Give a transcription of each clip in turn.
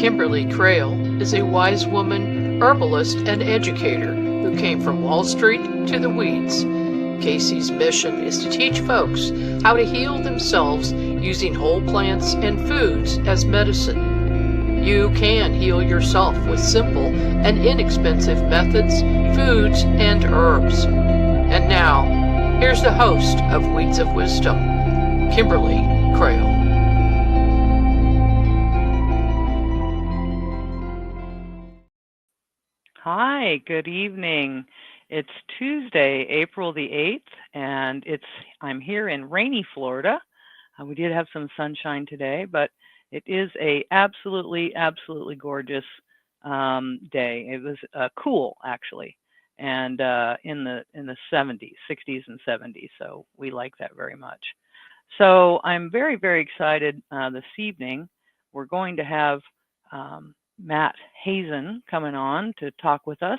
Kimberly Crail is a wise woman, herbalist, and educator who came from Wall Street to the weeds. Casey's mission is to teach folks how to heal themselves using whole plants and foods as medicine. You can heal yourself with simple and inexpensive methods, foods, and herbs. And now, here's the host of Weeds of Wisdom, Kimberly Crail. Hi, good evening. It's Tuesday, April the 8th, and I'm here in rainy Florida. We did have some sunshine today, but it is a absolutely gorgeous day. It was cool actually, and in the 70s, 60s and 70s. So we like that very much. So I'm very excited this evening. We're going to have Matt Hazen coming on to talk with us,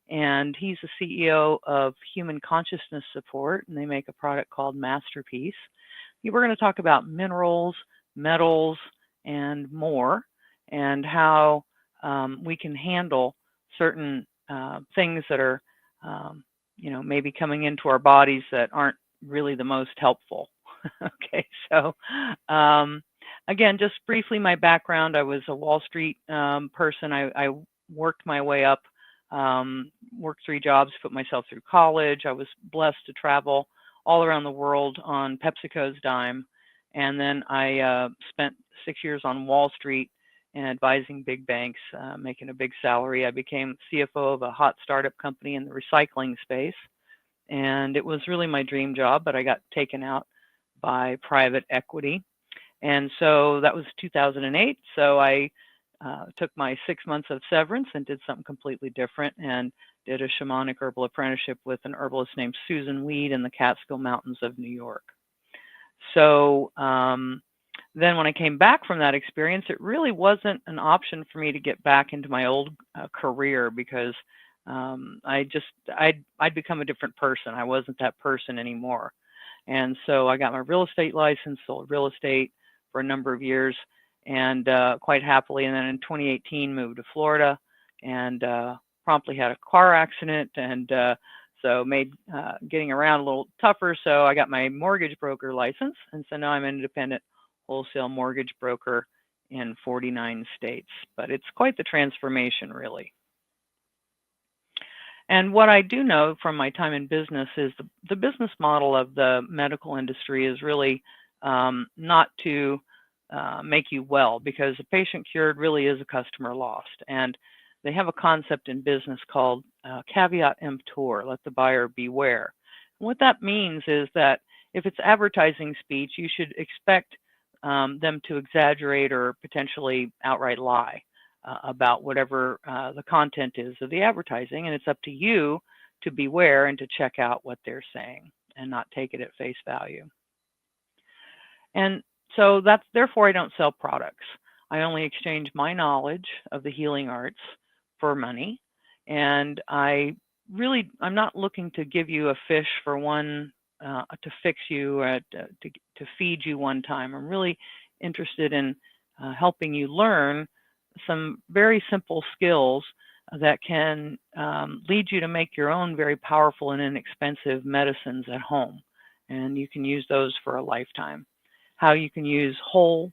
and he's the CEO of Human Consciousness Support, and they make a product called MasterPeace. We're going to talk about minerals, metals, and more, and how we can handle certain things that are, maybe coming into our bodies that aren't really the most helpful. Okay, so again, just briefly, my background, I was a Wall Street person. I worked my way up, worked 3 jobs, put myself through college. I was blessed to travel all around the world on PepsiCo's dime. And then I spent 6 years on Wall Street and advising big banks, making a big salary. I became CFO of a hot startup company in the recycling space. And it was really my dream job, but I got taken out by private equity. And so that was 2008. So I took my 6 months of severance and did something completely different and did a shamanic herbal apprenticeship with an herbalist named Susan Weed in the Catskill Mountains of New York. So then when I came back from that experience, it really wasn't an option for me to get back into my old career because I'd become a different person. I wasn't that person anymore. And so I got my real estate license, sold real estate for a number of years, and quite happily. And then in 2018, moved to Florida and promptly had a car accident, and so made getting around a little tougher. So I got my mortgage broker license, and so now I'm an independent wholesale mortgage broker in 49 states. But it's quite the transformation, really. And what I do know from my time in business is the business model of the medical industry is really not to make you well, because a patient cured really is a customer lost. And they have a concept in business called caveat emptor, let the buyer beware. And what that means is that if it's advertising speech, you should expect them to exaggerate or potentially outright lie about whatever the content is of the advertising, and it's up to you to beware and to check out what they're saying and not take it at face value. And so therefore I don't sell products. I only exchange my knowledge of the healing arts for money, and I'm not looking to give you a fish for one to fix you or to feed you one time. I'm really interested in helping you learn some very simple skills that can lead you to make your own very powerful and inexpensive medicines at home. And you can use those for a lifetime. How you can use whole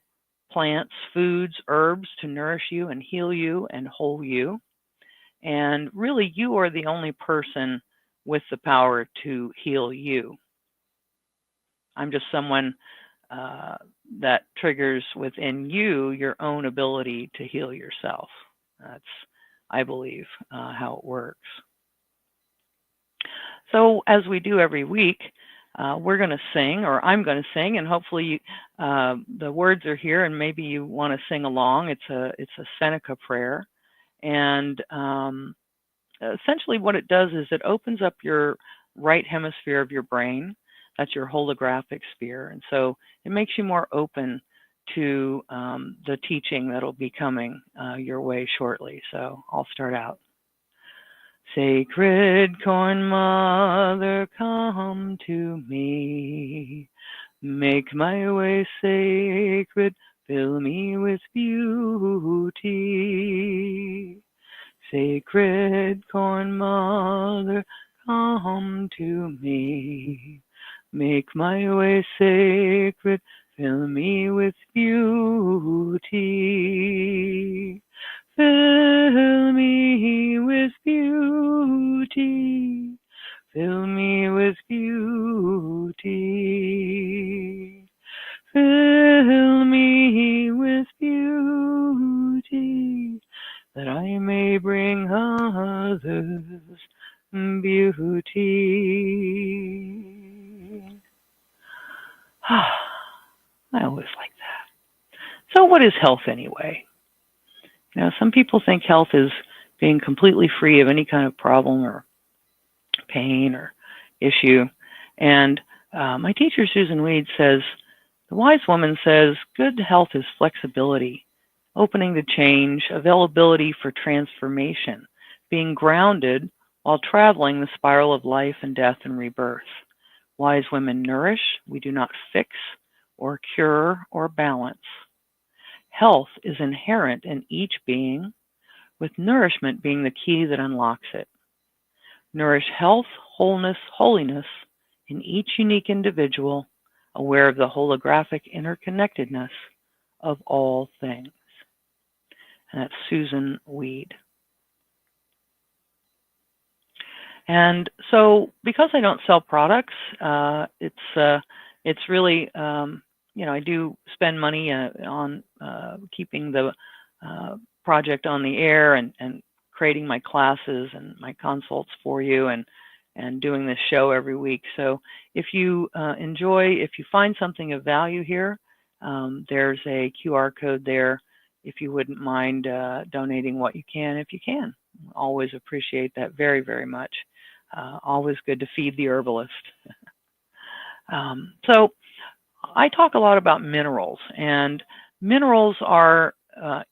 plants, foods, herbs to nourish you and heal you and whole you. And really, you are the only person with the power to heal you. I'm just someone that triggers within you your own ability to heal yourself. That's, I believe, how it works. So as we do every week, we're going to sing, or I'm going to sing, and hopefully the words are here, and maybe you want to sing along. It's a Seneca prayer, and essentially what it does is it opens up your right hemisphere of your brain. That's your holographic sphere. And so it makes you more open to the teaching that'll be coming your way shortly. So I'll start out. Sacred Corn Mother, come to me. Make my way sacred, fill me with beauty. Sacred corn mother, come to me. Make my way sacred, fill me with beauty. Fill me with beauty. Fill me with beauty. Fill me with beauty, that I may bring others beauty. I always like that. So what is health anyway? Now, some people think health is being completely free of any kind of problem or pain or issue. And my teacher, Susan Weed, says, the wise woman says, good health is flexibility, opening to change, availability for transformation, being grounded while traveling the spiral of life and death and rebirth. Wise women nourish, we do not fix or cure or balance. Health is inherent in each being, with nourishment being the key that unlocks it. Nourish health, wholeness, holiness in each unique individual, aware of the holographic interconnectedness of all things. And that's Susan Weed. And so, because I don't sell products, it's really, I do spend money on keeping the project on the air and creating my classes and my consults for you and doing this show every week. So if you if you find something of value here, there's a QR code there if you wouldn't mind donating what you can if you can. Always appreciate that very, very much. Always good to feed the herbalist. So I talk a lot about minerals, and minerals are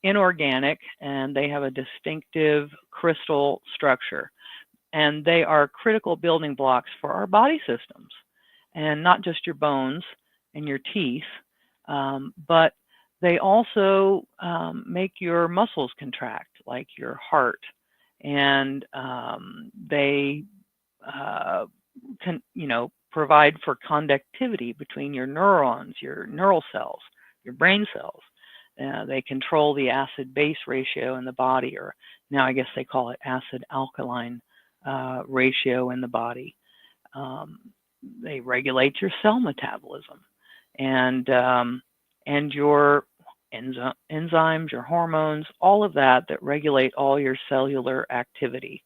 inorganic, and they have a distinctive crystal structure, and they are critical building blocks for our body systems, and not just your bones and your teeth, but they also make your muscles contract, like your heart, and they can, provide for conductivity between your neurons, your neural cells, your brain cells. They control the acid-base ratio in the body, or now I guess they call it acid-alkaline ratio in the body. They regulate your cell metabolism and your enzymes, your hormones, all of that regulate all your cellular activity.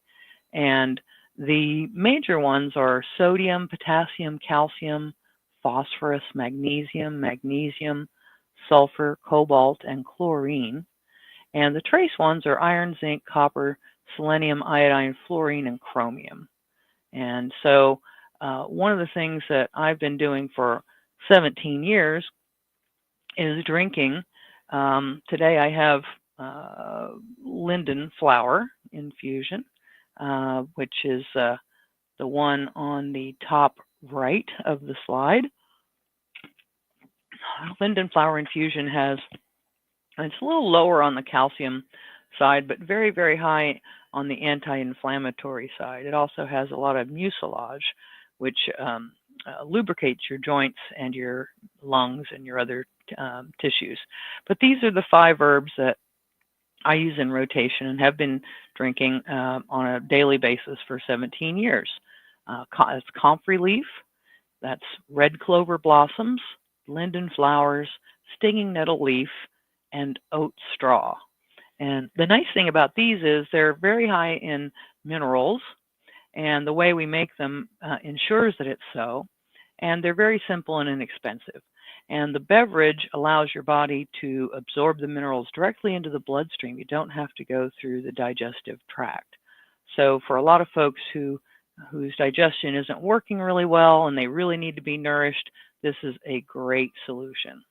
And the major ones are sodium, potassium, calcium, phosphorus, magnesium, sulfur, cobalt, and chlorine. And the trace ones are iron, zinc, copper, selenium, iodine, fluorine, and chromium. And so one of the things that I've been doing for 17 years is drinking. Today I have linden flower infusion, which is the one on the top right of the slide. Linden flower infusion it's a little lower on the calcium side, but very, very high on the anti-inflammatory side. It also has a lot of mucilage, which lubricates your joints and your lungs and your other tissues. But these are the 5 herbs that I use in rotation and have been drinking on a daily basis for 17 years. It's comfrey leaf, that's red clover blossoms, linden flowers, stinging nettle leaf, and oat straw. And the nice thing about these is they're very high in minerals, and the way we make them ensures that it's so. And they're very simple and inexpensive. And the beverage allows your body to absorb the minerals directly into the bloodstream. You don't have to go through the digestive tract. So for a lot of folks whose digestion isn't working really well and they really need to be nourished, this is a great solution.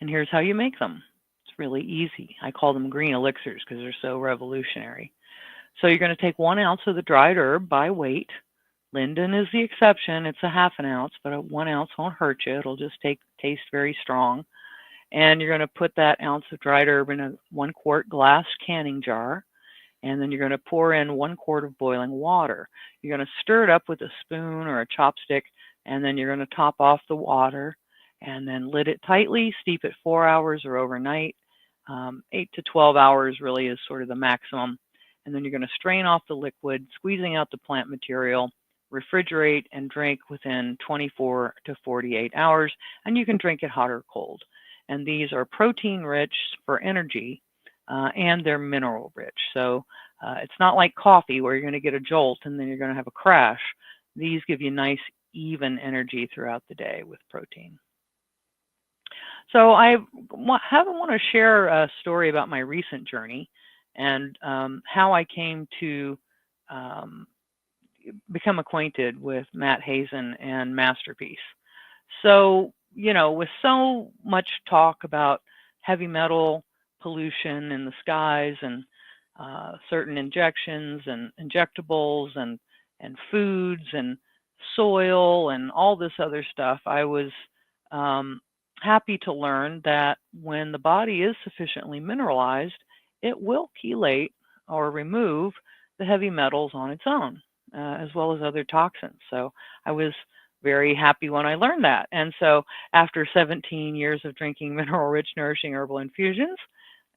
And here's how you make them. It's really easy. I call them green elixirs because they're so revolutionary. So you're going to take 1 ounce of the dried herb by weight. Linden is the exception. It's a 1/2 ounce, but a 1 ounce won't hurt you. It'll just taste very strong. And you're going to put that ounce of dried herb in a 1 quart glass canning jar. And then you're going to pour in 1 quart of boiling water. You're going to stir it up with a spoon or a chopstick, and then you're going to top off the water and then lid it tightly, steep it 4 hours or overnight. 8 to 12 hours really is sort of the maximum. And then you're going to strain off the liquid, squeezing out the plant material, refrigerate, and drink within 24 to 48 hours. And you can drink it hot or cold. And these are protein rich for energy, and they're mineral rich. So it's not like coffee where you're going to get a jolt and then you're going to have a crash. These give you nice, even energy throughout the day with protein. So I want to share a story about my recent journey and how I came to become acquainted with Matt Hazen and MasterPeace. So, with so much talk about heavy metal pollution in the skies and certain injections and injectables and foods and soil and all this other stuff, I was happy to learn that when the body is sufficiently mineralized, it will chelate or remove the heavy metals on its own, as well as other toxins. So I was very happy when I learned that. And so after 17 years of drinking mineral-rich, nourishing herbal infusions,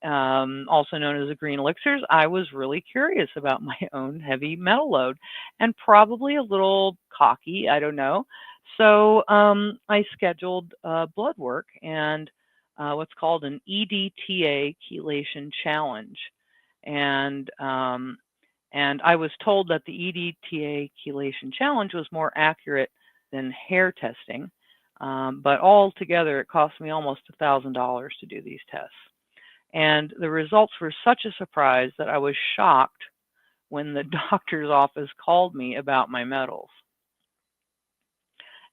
also known as the green elixirs, I was really curious about my own heavy metal load and probably a little cocky, I don't know. So I scheduled blood work and what's called an EDTA chelation challenge. And I was told that the EDTA chelation challenge was more accurate than hair testing. But altogether, it cost me almost $1,000 to do these tests. And the results were such a surprise that I was shocked when the doctor's office called me about my metals.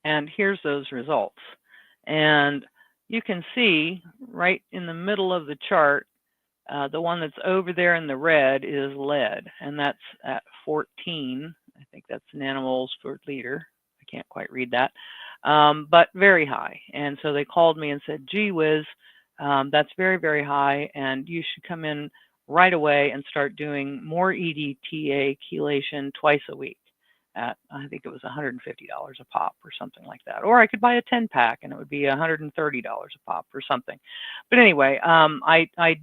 And here's those results. And you can see right in the middle of the chart, the one that's over there in the red is lead, and that's at 14. I think that's nanomoles per liter. I can't quite read that, but very high. And so they called me and said, gee whiz, that's very, very high, and you should come in right away and start doing more EDTA chelation twice a week at, I think it was $150 a pop or something like that. Or I could buy a 10-pack and it would be $130 a pop or something. But anyway, I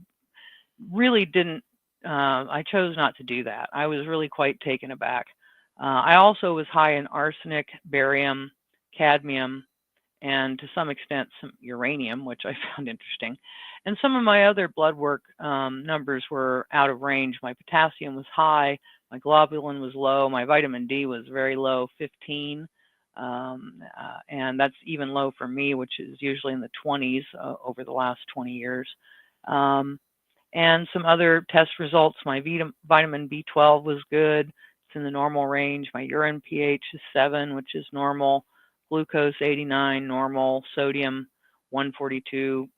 really didn't, I chose not to do that. I was really quite taken aback. I also was high in arsenic, barium, cadmium, and to some extent some uranium, which I found interesting. And some of my other blood work numbers were out of range. My potassium was high, my globulin was low, my vitamin D was very low, 15. And that's even low for me, which is usually in the 20s over the last 20 years. And some other test results, my vitamin B12 was good. It's in the normal range. My urine pH is 7, which is normal. Glucose 89, normal. Sodium 142,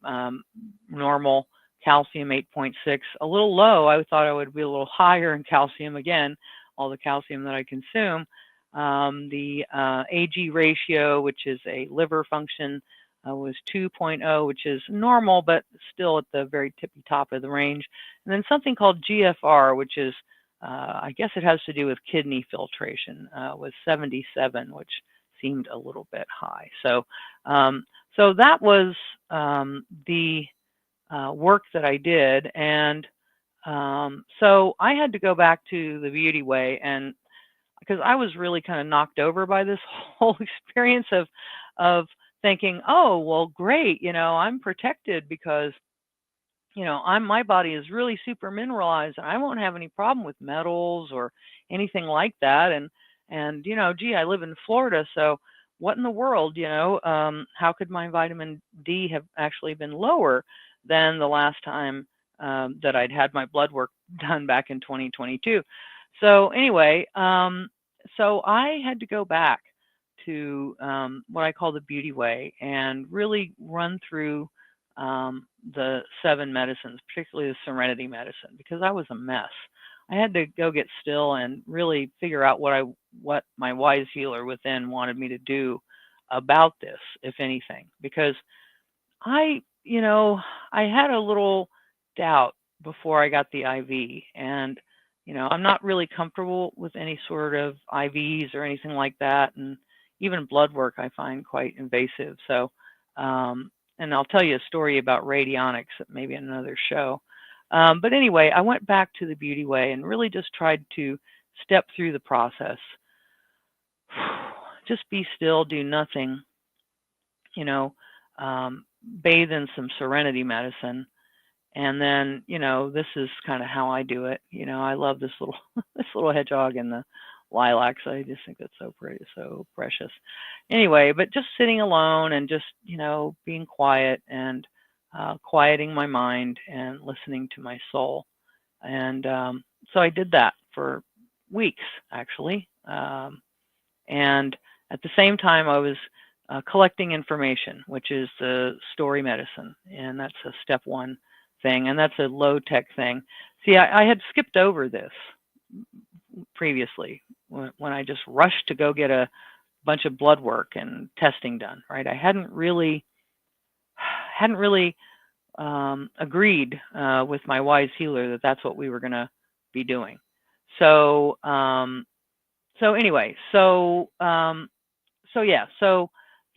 normal. Calcium 8.6, a little low. I thought I would be a little higher in calcium again, all the calcium that I consume. The AG ratio, which is a liver function, was 2.0, which is normal, but still at the very tippy top of the range. And then something called GFR, which is, I guess it has to do with kidney filtration, was 77, which seemed a little bit high. So, so that was the work that I did. And so I had to go back to the beauty way, and because I was really kind of knocked over by this whole experience of thinking, oh, well, great, I'm protected because, my body is really super mineralized and I won't have any problem with metals or anything like that. And gee, I live in Florida, so what in the world, how could my vitamin D have actually been lower than the last time that I'd had my blood work done back in 2022? So anyway, so I had to go back to what I call the beauty way and really run through the 7 medicines, particularly the Serenity medicine, because I was a mess. I had to go get still and really figure out what my wise healer within wanted me to do about this, if anything, because I I had a little doubt before I got the IV, and I'm not really comfortable with any sort of IVs or anything like that, and even blood work I find quite invasive. So, and I'll tell you a story about radionics maybe in another show. But anyway, I went back to the Beauty Way and really just tried to step through the process. Just be still, do nothing, you know, bathe in some serenity medicine. And then, this is kind of how I do it. I love this little this little hedgehog and the lilacs. I just think that's so pretty, so precious. Anyway, but just sitting alone and just, being quiet and quieting my mind and listening to my soul. And so I did that for weeks, actually. And at the same time, I was collecting information, which is the story medicine. And that's a step one thing. And that's a low tech thing. See, I had skipped over this previously when I just rushed to go get a bunch of blood work and testing done, right? I hadn't really agreed with my wise healer that that's what we were going to be doing. So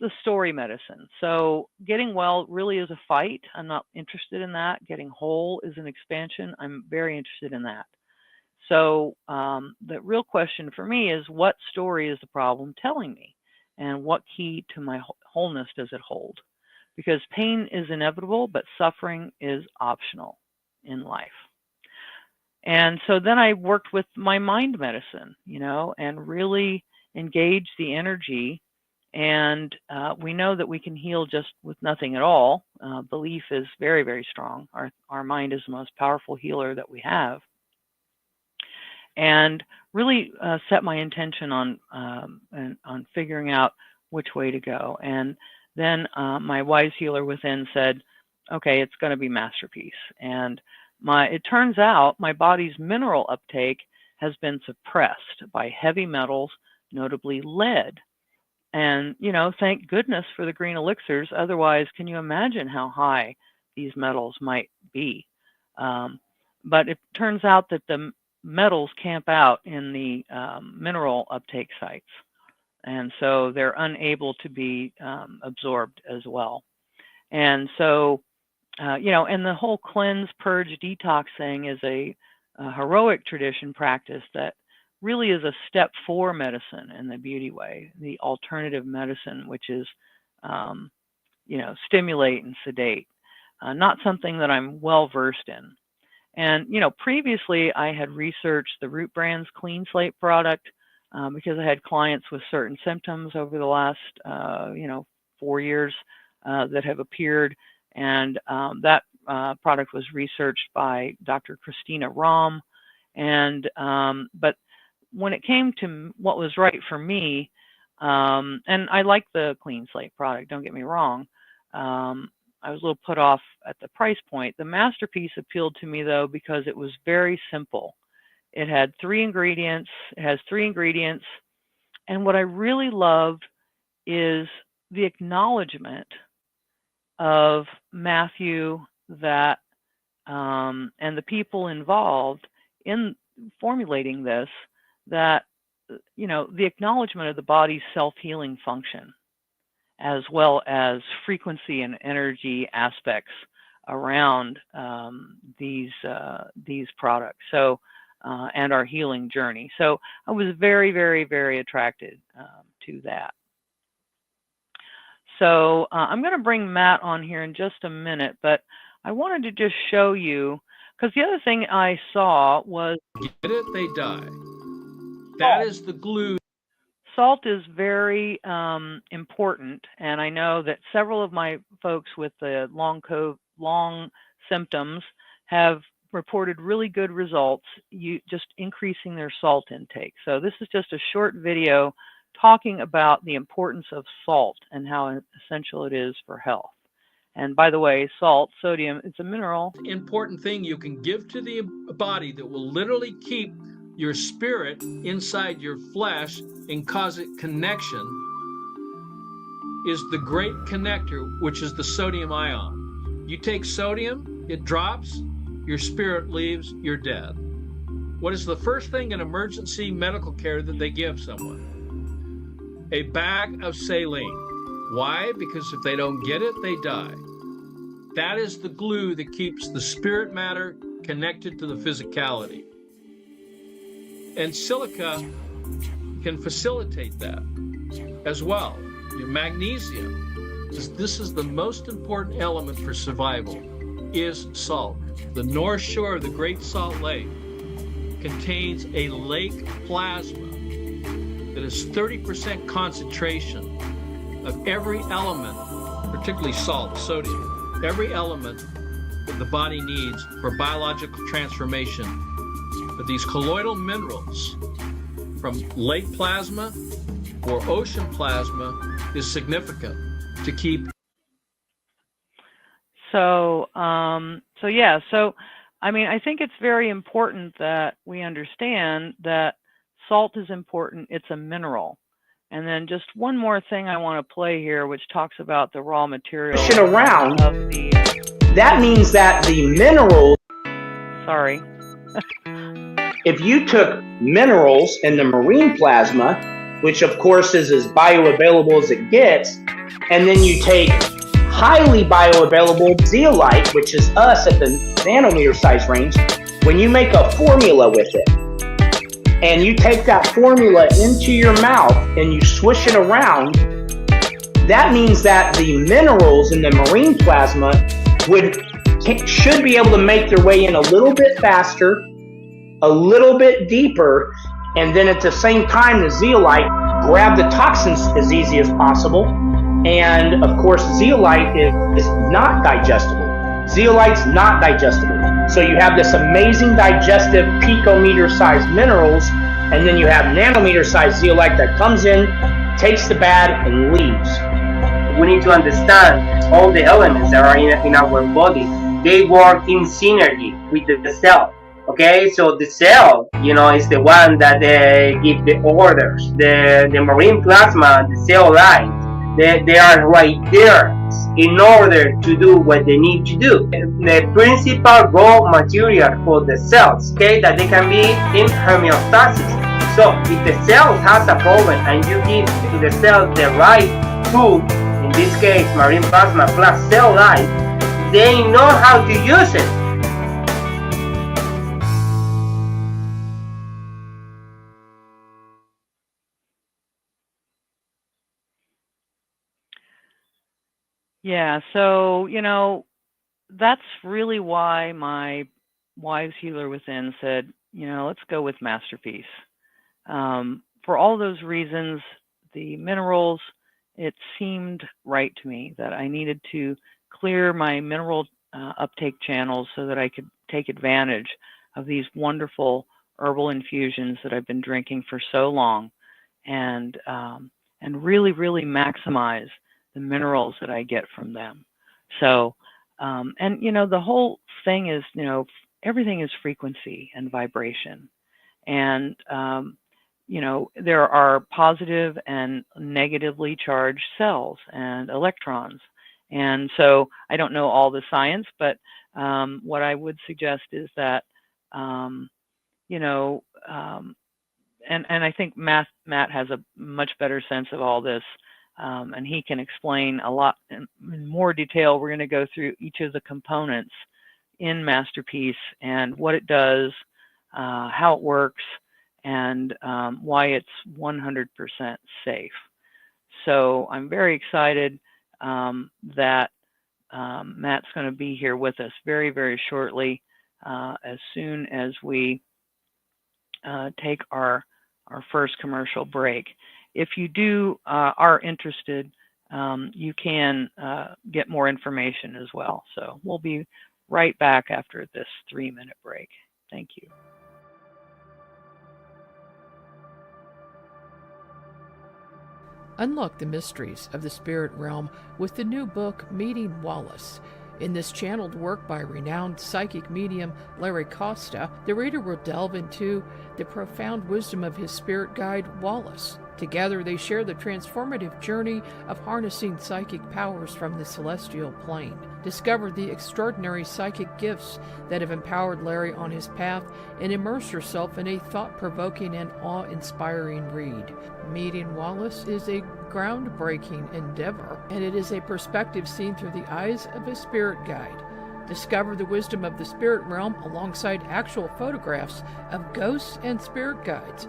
the story medicine. So getting well really is a fight. I'm not interested in that. Getting whole is an expansion. I'm very interested in that. So the real question for me is, what story is the problem telling me? And what key to my wholeness does it hold? Because pain is inevitable, but suffering is optional in life. And so then I worked with my mind medicine, and really engaged the energy. And we know that we can heal just with nothing at all. Belief is very, very strong. Our mind is the most powerful healer that we have. And really set my intention on figuring out which way to go. And then my wise healer within said, okay, it's going to be MasterPeace. And it turns out my body's mineral uptake has been suppressed by heavy metals, notably lead. And, thank goodness for the green elixirs. Otherwise, can you imagine how high these metals might be? But it turns out that the metals camp out in the mineral uptake sites. And so they're unable to be absorbed as well. And so, and the whole cleanse, purge, detox thing is a heroic tradition practice that really is a step 4 medicine in the Beauty Way, the alternative medicine, which is, stimulate and sedate, not something that I'm well versed in. And, previously I had researched the Root Brand's Clean Slate product because I had clients with certain symptoms over the last, 4 years that have appeared. And that product was researched by Dr. Christina Rahm. And, but when it came to what was right for me, and I like the Clean Slate product, don't get me wrong, I was a little put off at the price point. The MasterPeace appealed to me, though, because it was very simple. It had 3 ingredients. It has 3 ingredients. And what I really loved is the acknowledgement of Matthew that and the people involved in formulating this, that the acknowledgement of the body's self-healing function, as well as frequency and energy aspects around these products. So and our healing journey. So I was very, very, very attracted to that. So I'm going to bring Matt on here in just a minute, but I wanted to just show you, because the other thing I saw was... Get it? They die. That is the glue. Salt is very important, and I know that several of my folks with the long symptoms have reported really good results, just increasing their salt intake. So this is just a short video talking about the importance of salt and how essential it is for health. And by the way, salt, sodium, it's a mineral. Important thing you can give to the body that will literally keep your spirit inside your flesh and cause it connection is the great connector, which is the sodium ion. You take sodium, it drops, your spirit leaves, you're dead. What is the first thing in emergency medical care that they give someone? A bag of saline. Why? Because if they don't get it, they die. That is the glue that keeps the spirit matter connected to the physicality. And silica can facilitate that as well. Magnesium, this is the most important element for survival, is salt. The North Shore of the Great Salt Lake contains a lake plasma that is 30% concentration of every element, particularly salt, sodium, every element that the body needs for biological transformation. But these colloidal minerals from lake plasma or ocean plasma is significant to keep. I mean, I think it's very important that we understand that salt is important. It's a mineral. And then just one more thing I want to play here, which talks about the raw material around. of the... That means that the minerals... Sorry. If you took minerals in the marine plasma, which of course is as bioavailable as it gets, and then you take highly bioavailable zeolite, which is us at the nanometer size range, when you make a formula with it, and you take that formula into your mouth and you swish it around, that means that the minerals in the marine plasma should be able to make their way in a little bit faster, a little bit deeper, and then at the same time the zeolite grab the toxins as easy as possible. And of course zeolite is not digestible. Zeolite's not digestible. So you have this amazing digestive picometer sized minerals, and then you have nanometer sized zeolite that comes in, takes the bad, and leaves. We need to understand all the elements that are in our body. They work in synergy with the cell. Okay, so the cell, is the one that gives the orders. The marine plasma, the zeolite, they are right there in order to do what they need to do. The principal raw material for the cells, okay, that they can be in homeostasis. So if the cell has a problem and you give to the cell the right food, in this case marine plasma plus zeolite, they know how to use it. Yeah, so, that's really why my wise healer within said, let's go with MasterPeace. For all those reasons, the minerals, it seemed right to me that I needed to clear my mineral uptake channels so that I could take advantage of these wonderful herbal infusions that I've been drinking for so long, and really, really maximize the minerals that I get from them. So, the whole thing is, everything is frequency and vibration. And, there are positive and negatively charged cells and electrons. And so I don't know all the science, but what I would suggest is that, and I think Matt has a much better sense of all this. And he can explain a lot in more detail. We're going to go through each of the components in MasterPeace and what it does, how it works, and why it's 100% safe. So I'm very excited that Matt's going to be here with us very, very shortly, as soon as we take our first commercial break. If you are interested, you can get more information as well. So we'll be right back after this 3-minute break. Thank you. Unlock the mysteries of the spirit realm with the new book, Meeting Wallace. In this channeled work by renowned psychic medium Larry Costa, the reader will delve into the profound wisdom of his spirit guide, Wallace, Together, they share the transformative journey of harnessing psychic powers from the celestial plane. Discover the extraordinary psychic gifts that have empowered Larry on his path, and immerse yourself in a thought-provoking and awe-inspiring read. Meeting Wallace is a groundbreaking endeavor, and it is a perspective seen through the eyes of a spirit guide. Discover the wisdom of the spirit realm alongside actual photographs of ghosts and spirit guides.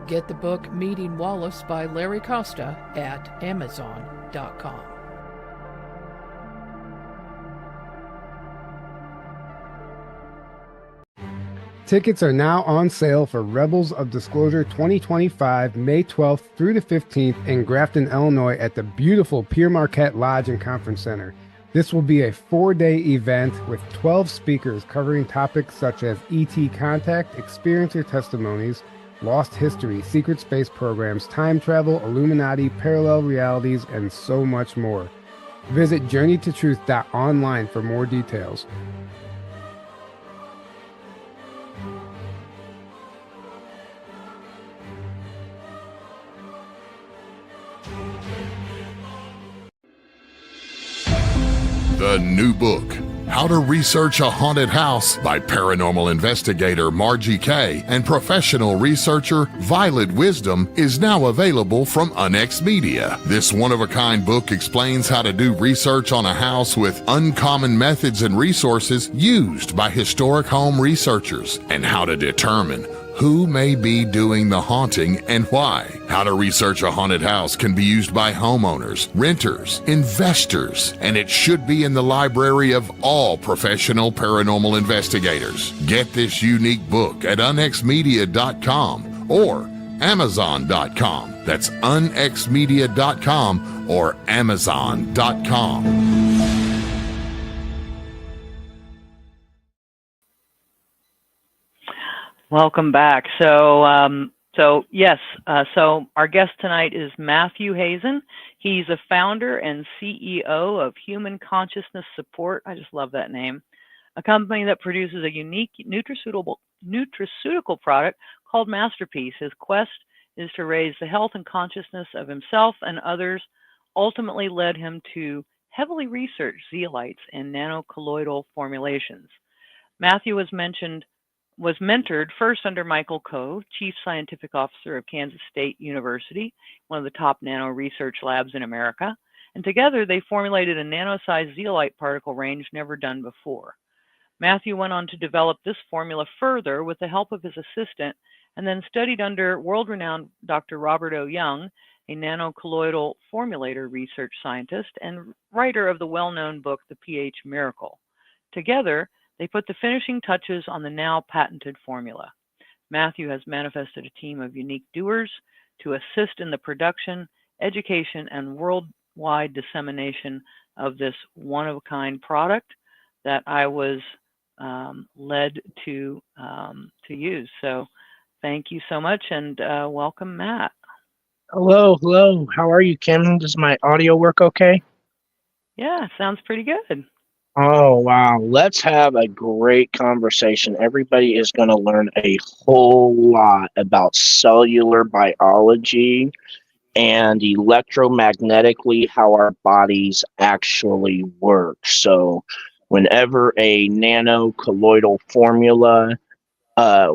Get the book Meeting Wallace by Larry Costa at Amazon.com. Tickets are now on sale for Rebels of Disclosure 2025, May 12th through the 15th in Grafton, Illinois at the beautiful Pierre Marquette Lodge and Conference Center. This will be a 4-day event with 12 speakers covering topics such as ET contact, experiencer testimonies, lost history, secret space programs, time travel, Illuminati, parallel realities, and so much more. Visit journeytotruth.online for more details. The new book, How to Research a Haunted House by paranormal investigator Margie Kay and professional researcher Violet Wisdom, is now available from Unex Media. This one-of-a-kind book explains how to do research on a house with uncommon methods and resources used by historic home researchers, and how to determine who may be doing the haunting and why. How to Research a Haunted House can be used by homeowners, renters, investors, and it should be in the library of all professional paranormal investigators. Get this unique book at unexmedia.com or amazon.com. That's unexmedia.com or amazon.com. Welcome back. So our guest tonight is Matthew Hazen. He's a founder and CEO of Human Consciousness Support. I just love that name. A company that produces a unique nutraceutical product called MasterPeace. His quest is to raise the health and consciousness of himself and others, ultimately led him to heavily research zeolites and nanocolloidal formulations. Matthew was mentored first under Michael Coe, Chief Scientific Officer of Kansas State University, one of the top nano research labs in America, and together they formulated a nano-sized zeolite particle range never done before. Matthew went on to develop this formula further with the help of his assistant, and then studied under world-renowned Dr. Robert O. Young, a nanocolloidal formulator research scientist and writer of the well-known book, The pH Miracle. Together, they put the finishing touches on the now patented formula. Matthew has manifested a team of unique doers to assist in the production, education, and worldwide dissemination of this one-of-a-kind product that I was led to use. So thank you so much, and welcome, Matt. Hello. How are you, Kim? Does my audio work okay? Yeah, sounds pretty good. Oh, wow. Let's have a great conversation. Everybody is going to learn a whole lot about cellular biology and electromagnetically how our bodies actually work. So whenever a nanocolloidal formula,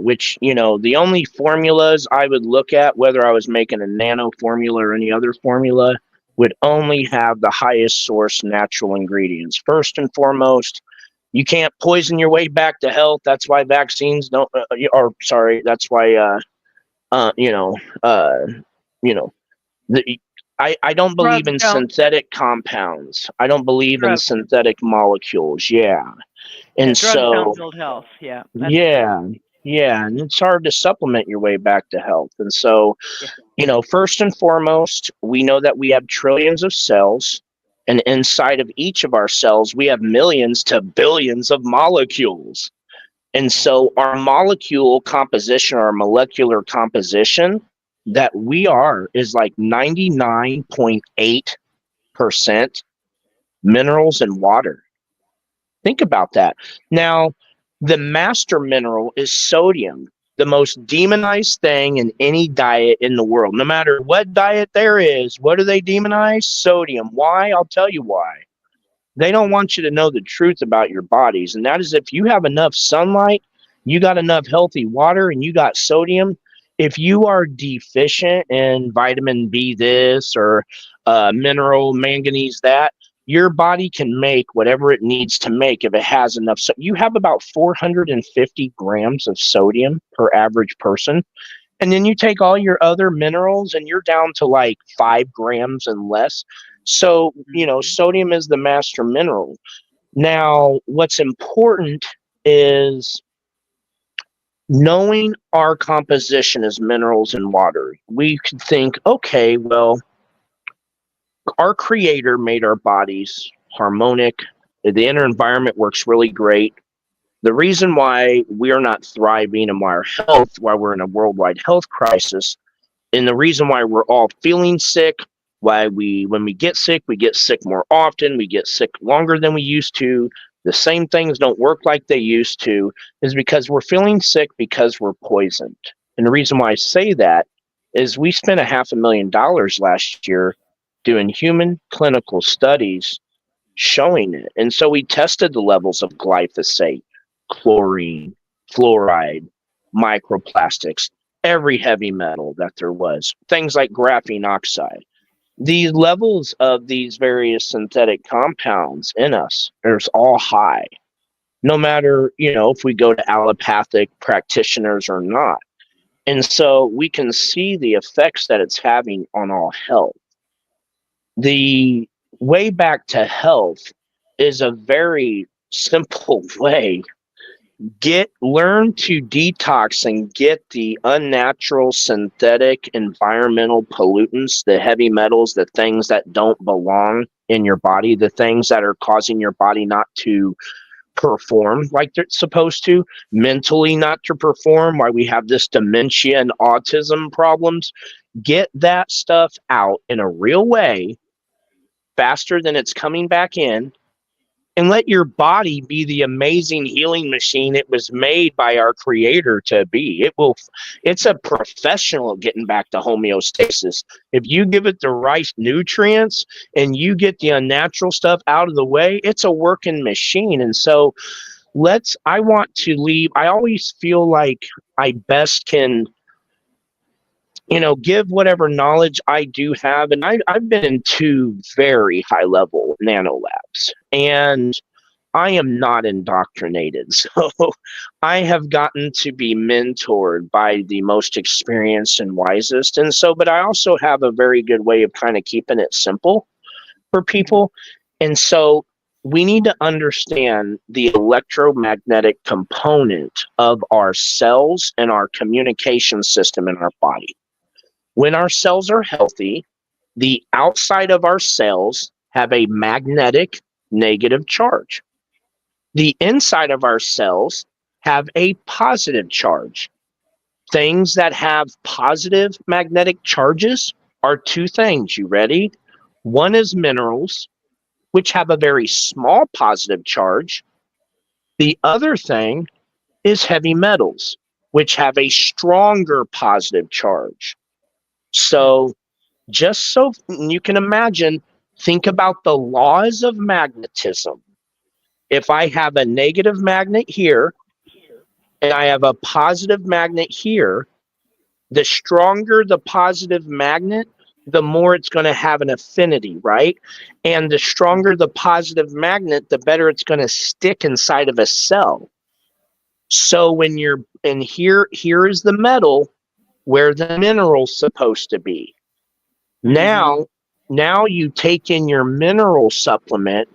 which, the only formulas I would look at, whether I was making a nano formula or any other formula, would only have the highest source natural ingredients. First and foremost, you can't poison your way back to health. That's why vaccines don't, that's why, I don't believe in synthetic compounds. I don't believe in synthetic molecules. Yeah. And drugs so, don't build health. Yeah. Yeah, and it's hard to supplement your way back to health. And so, first and foremost, we know that we have trillions of cells, and inside of each of our cells, we have millions to billions of molecules. And so our molecule composition, our molecular composition that we are is like 99.8% minerals and water. Think about that. Now, the master mineral is sodium. the most demonized thing in any diet in the world. No matter what diet there is, what do they demonize? Sodium. Why? I'll tell you why. They don't want you to know the truth about your bodies. And that is, if you have enough sunlight, you got enough healthy water, and you got sodium. If you are deficient in vitamin B this or mineral manganese that, your body can make whatever it needs to make if it has enough. So you have about 450 grams of sodium per average person. And then you take all your other minerals and you're down to like 5 grams and less. So, sodium is the master mineral. Now, what's important is knowing our composition as minerals and water. We could think, okay, well, our creator made our bodies harmonic. The inner environment works really great. The reason why we are not thriving and why we're in a worldwide health crisis, and the reason why we're all feeling sick, when we get sick more often, we get sick longer than we used to, the same things don't work like they used to, is because we're feeling sick because we're poisoned. And the reason why I say that is we spent $500,000 last year doing human clinical studies showing it. And so we tested the levels of glyphosate, chlorine, fluoride, microplastics, every heavy metal that there was, things like graphene oxide. The levels of these various synthetic compounds in us are all high, no matter, if we go to allopathic practitioners or not. And so we can see the effects that it's having on all health. The way back to health is a very simple way. Learn to detox and get the unnatural, synthetic, environmental pollutants, the heavy metals, the things that don't belong in your body, the things that are causing your body not to perform like they're supposed to, mentally not to perform, why we have this dementia and autism problems. Get that stuff out in a real way, faster than it's coming back in, and let your body be the amazing healing machine it was made by our creator to be. It's a professional getting back to homeostasis. If you give it the right nutrients and you get the unnatural stuff out of the way, it's a working machine. And so I always feel like I best can give whatever knowledge I do have. And I've been in 2 very high level nano labs, and I am not indoctrinated. So I have gotten to be mentored by the most experienced and wisest. And so, but I also have a very good way of kind of keeping it simple for people. And so we need to understand the electromagnetic component of our cells and our communication system in our body. When our cells are healthy, the outside of our cells have a magnetic negative charge. The inside of our cells have a positive charge. Things that have positive magnetic charges are 2 things. You ready? One is minerals, which have a very small positive charge. The other thing is heavy metals, which have a stronger positive charge. So just so you can imagine, think about the laws of magnetism. If I have a negative magnet here and I have a positive magnet here, the stronger the positive magnet, the more it's going to have an affinity, right? And the stronger the positive magnet, the better it's going to stick inside of a cell. So when here is the metal where the mineral's supposed to be. Now you take in your mineral supplement,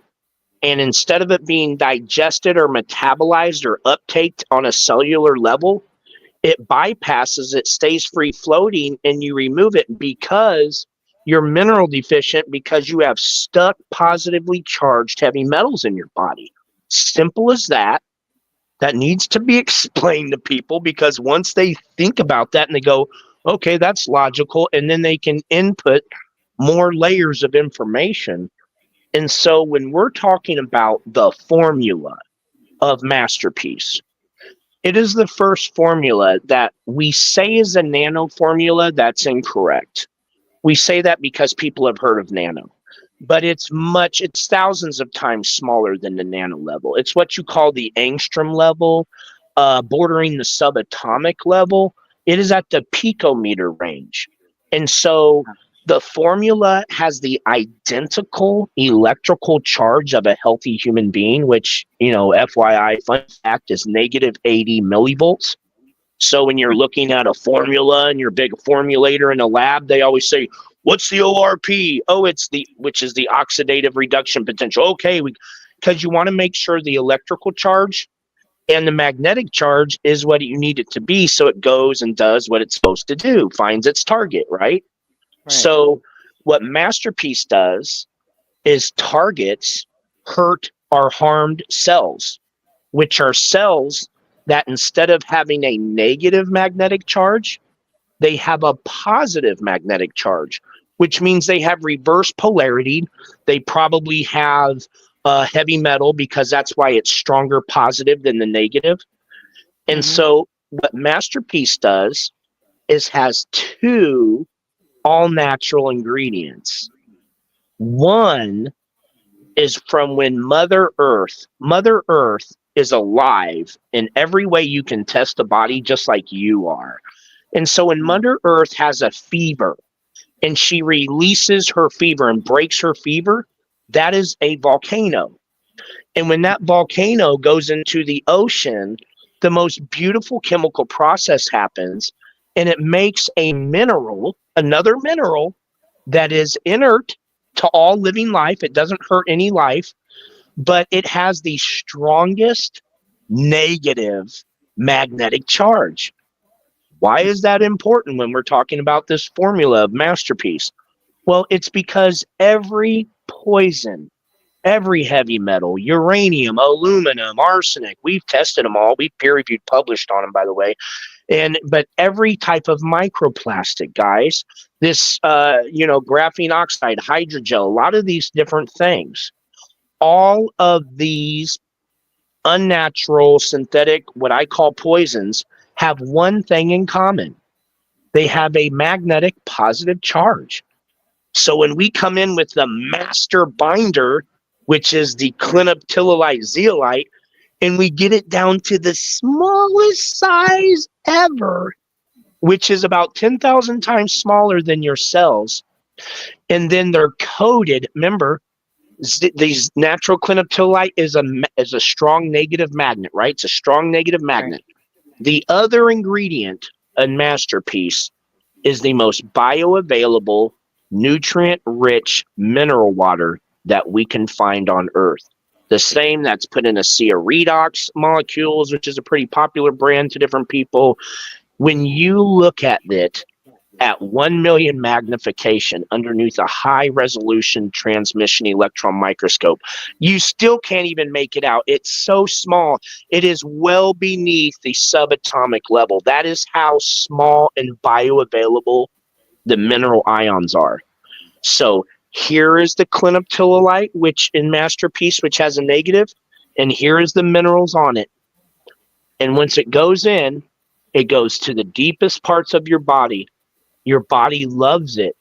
and instead of it being digested or metabolized or uptaked on a cellular level, it bypasses, it stays free floating, and you remove it because you're mineral deficient, because you have stuck positively charged heavy metals in your body. Simple as that. That needs to be explained to people, because once they think about that and they go, okay, that's logical, and then they can input more layers of information. And so when we're talking about the formula of MasterPeace, It is the first formula that we say is a nano formula. That's incorrect. We say that because people have heard of nano, but it's thousands of times smaller than the nano level. It's what you call the angstrom level, bordering the subatomic level. It is at the picometer range. And so the formula has the identical electrical charge of a healthy human being, which, FYI, fun fact, is negative 80 millivolts. So when you're looking at a formula and you're a big formulator in a lab, they always say, what's the ORP? Oh, which is the oxidative reduction potential. Okay, because you want to make sure the electrical charge and the magnetic charge is what you need it to be, so it goes and does what it's supposed to do, finds its target, right? So what MasterPeace does is targets hurt or harmed cells, which are cells that instead of having a negative magnetic charge, they have a positive magnetic charge, which means they have reverse polarity. They probably have heavy metal because that's why it's stronger positive than the negative. And so what MasterPeace does is has two all natural ingredients. One is from when Mother Earth is alive in every way you can test a body, just like you are. And so when Mother Earth has a fever and she releases her fever and breaks her fever, that is a volcano. And when that volcano goes into the ocean, the most beautiful chemical process happens, and it makes a mineral, another mineral that is inert to all living life. It doesn't hurt any life, but it has the strongest negative magnetic charge. Why is that important when we're talking about this formula of MasterPeace? Well, it's because every poison, every heavy metal, uranium, aluminum, arsenic, we've tested them all. We've peer-reviewed, published on them, by the way. But every type of microplastic, guys, this, graphene oxide, hydrogel, a lot of these different things, all of these unnatural, synthetic, what I call poisons, have one thing in common. They have a magnetic positive charge. So when we come in with the master binder, which is the clinoptilolite zeolite, and we get it down to the smallest size ever, which is about 10,000 times smaller than your cells, and then they're coated. Remember, these natural clinoptilolite is a strong negative magnet, right? It's a strong negative magnet. Right. The other ingredient in MasterPeace is the most bioavailable, nutrient-rich mineral water that we can find on Earth. The same that's put in a sea of redox molecules, which is a pretty popular brand to different people. When you look at it at 1 million magnification underneath a high resolution transmission electron microscope, you still can't even make it out. It's so small. It is well beneath the subatomic level. That is how small and bioavailable the mineral ions are. So here is the clinoptilolite, which in MasterPeace, which has a negative, and here is the minerals on it. And once it goes in, it goes to the deepest parts of your body. Your body loves it.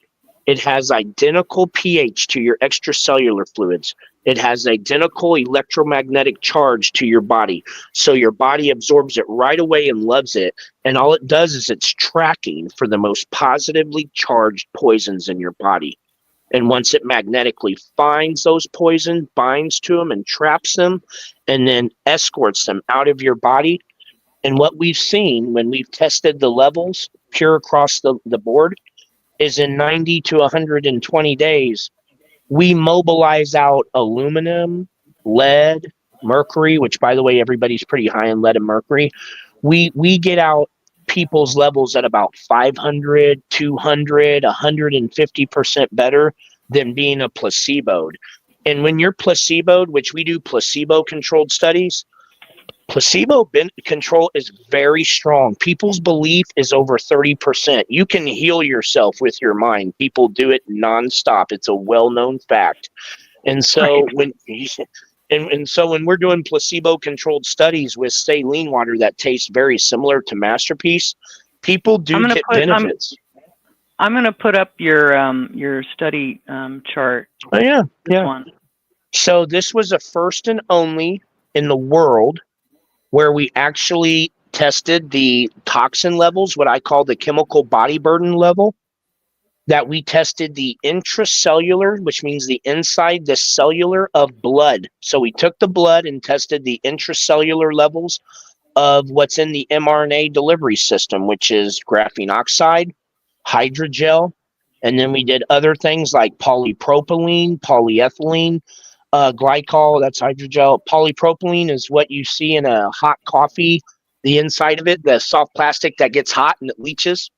It has identical pH to your extracellular fluids. It has identical electromagnetic charge to your body. So your body absorbs it right away and loves it. And all it does is it's tracking for the most positively charged poisons in your body. And once it magnetically finds those poisons, binds to them and traps them, and then escorts them out of your body. And what we've seen when we've tested the levels pure across the board is in 90 to 120 days, we mobilize out aluminum, lead, mercury, which, by the way, everybody's pretty high in lead and mercury. We get out people's levels at about 500, 200, 150% better than being a placeboed. And when you're placeboed, which we do placebo-controlled studies, placebo control is very strong. People's belief is over 30%. You can heal yourself with your mind. People do it nonstop. It's a well-known fact. And so And so when we're doing placebo-controlled studies with saline water that tastes very similar to MasterPeace, people do get benefits. I'm going to put up your study chart. Oh yeah, This one. So this was the first and only in the world where we actually tested the toxin levels, what I call the chemical body burden level. That we tested the intracellular, which means the inside the cellular of blood. So we took the blood and tested the intracellular levels of what's in the mRNA delivery system, which is graphene oxide, hydrogel, and then we did other things like polypropylene, polyethylene, glycol, that's hydrogel. Polypropylene is what you see in a hot coffee, the inside of it, the soft plastic that gets hot and it leaches.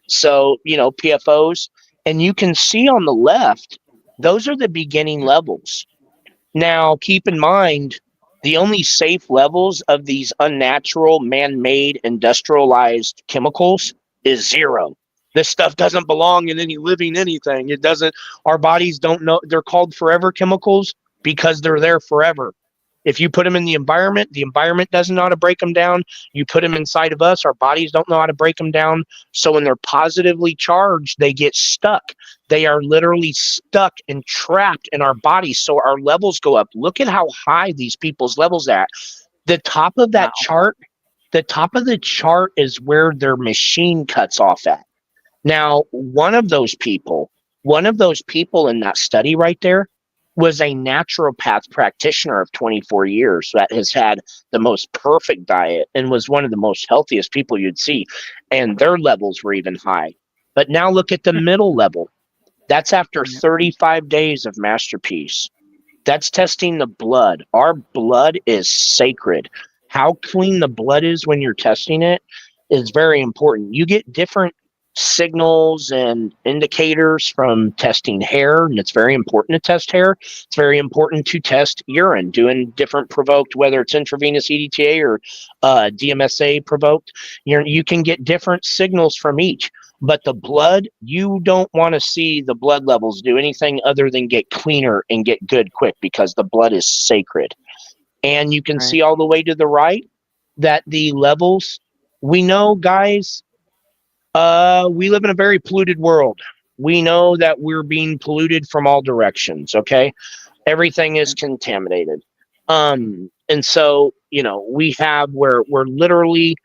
So, PFOs. And you can see on the left, those are the beginning levels. Now, keep in mind, the only safe levels of these unnatural, man-made, industrialized chemicals is 0. This stuff doesn't belong in any living anything. It doesn't, our bodies don't know, they're called forever chemicals because they're there forever. If you put them in the environment doesn't know how to break them down. You put them inside of us, our bodies don't know how to break them down. So when they're positively charged, they get stuck. They are literally stuck and trapped in our bodies. So our levels go up. Look at how high these people's levels at. The top of that chart, the top of the chart is where their machine cuts off at. Now, one of those people in that study right there was a naturopath practitioner of 24 years that has had the most perfect diet and was one of the most healthiest people you'd see. And their levels were even high. But now look at the middle level. That's after 35 days of MasterPeace. That's testing the blood. Our blood is sacred. How clean the blood is when you're testing it is very important. You get different signals and indicators from testing hair, and it's very important to test hair. It's very important to test urine, doing different provoked, whether it's intravenous EDTA or DMSA provoked. You can get different signals from each, but the blood, you don't want to see the blood levels do anything other than get cleaner and get good quick, because the blood is sacred. And you can see all the way to the right that the levels, we know, guys, we live in a very polluted world. We know that we're being polluted from all directions, okay? Everything is contaminated. And so, we have where we're literally,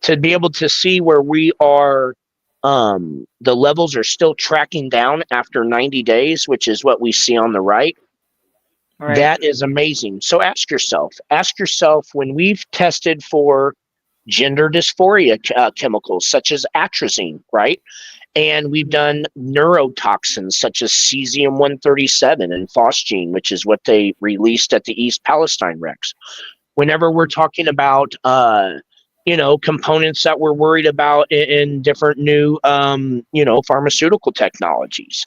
to be able to see where we are, the levels are still tracking down after 90 days, which is what we see on the right. That is amazing. So ask yourself, when we've tested for gender dysphoria chemicals such as atrazine, right? And we've done neurotoxins such as cesium-137 and phosgene, which is what they released at the East Palestine wrecks. Whenever we're talking about, components that we're worried about in different new, pharmaceutical technologies.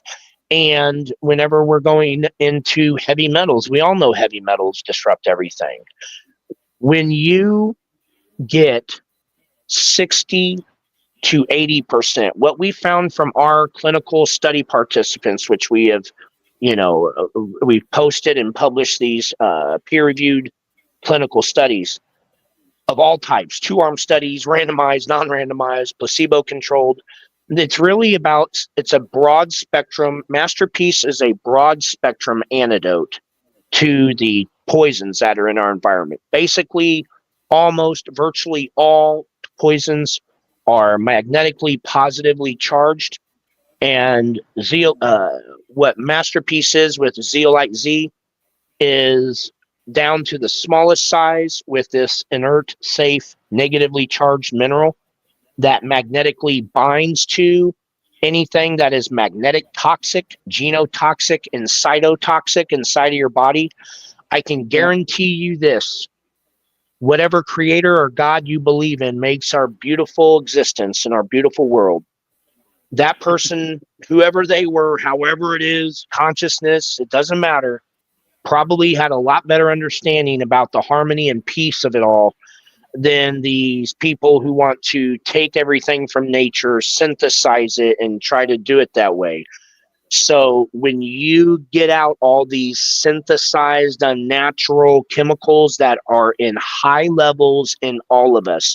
And whenever we're going into heavy metals, we all know heavy metals disrupt everything. When you get 60 to 80%, what we found from our clinical study participants, which we have, we've posted and published these peer-reviewed clinical studies of all types, 2-arm studies, randomized, non-randomized, placebo-controlled. It's really about, it's a broad spectrum. MasterPeace is a broad spectrum antidote to the poisons that are in our environment. Basically, almost virtually all poisons are magnetically positively charged. And what MasterPeace is with zeolite Z is down to the smallest size with this inert, safe, negatively charged mineral that magnetically binds to anything that is magnetic toxic, genotoxic, and cytotoxic inside of your body. I can guarantee you this: whatever creator or God you believe in makes our beautiful existence and our beautiful world, that person, whoever they were, however it is, consciousness, it doesn't matter, probably had a lot better understanding about the harmony and peace of it all than these people who want to take everything from nature, synthesize it, and try to do it that way. So when you get out all these synthesized unnatural chemicals that are in high levels in all of us,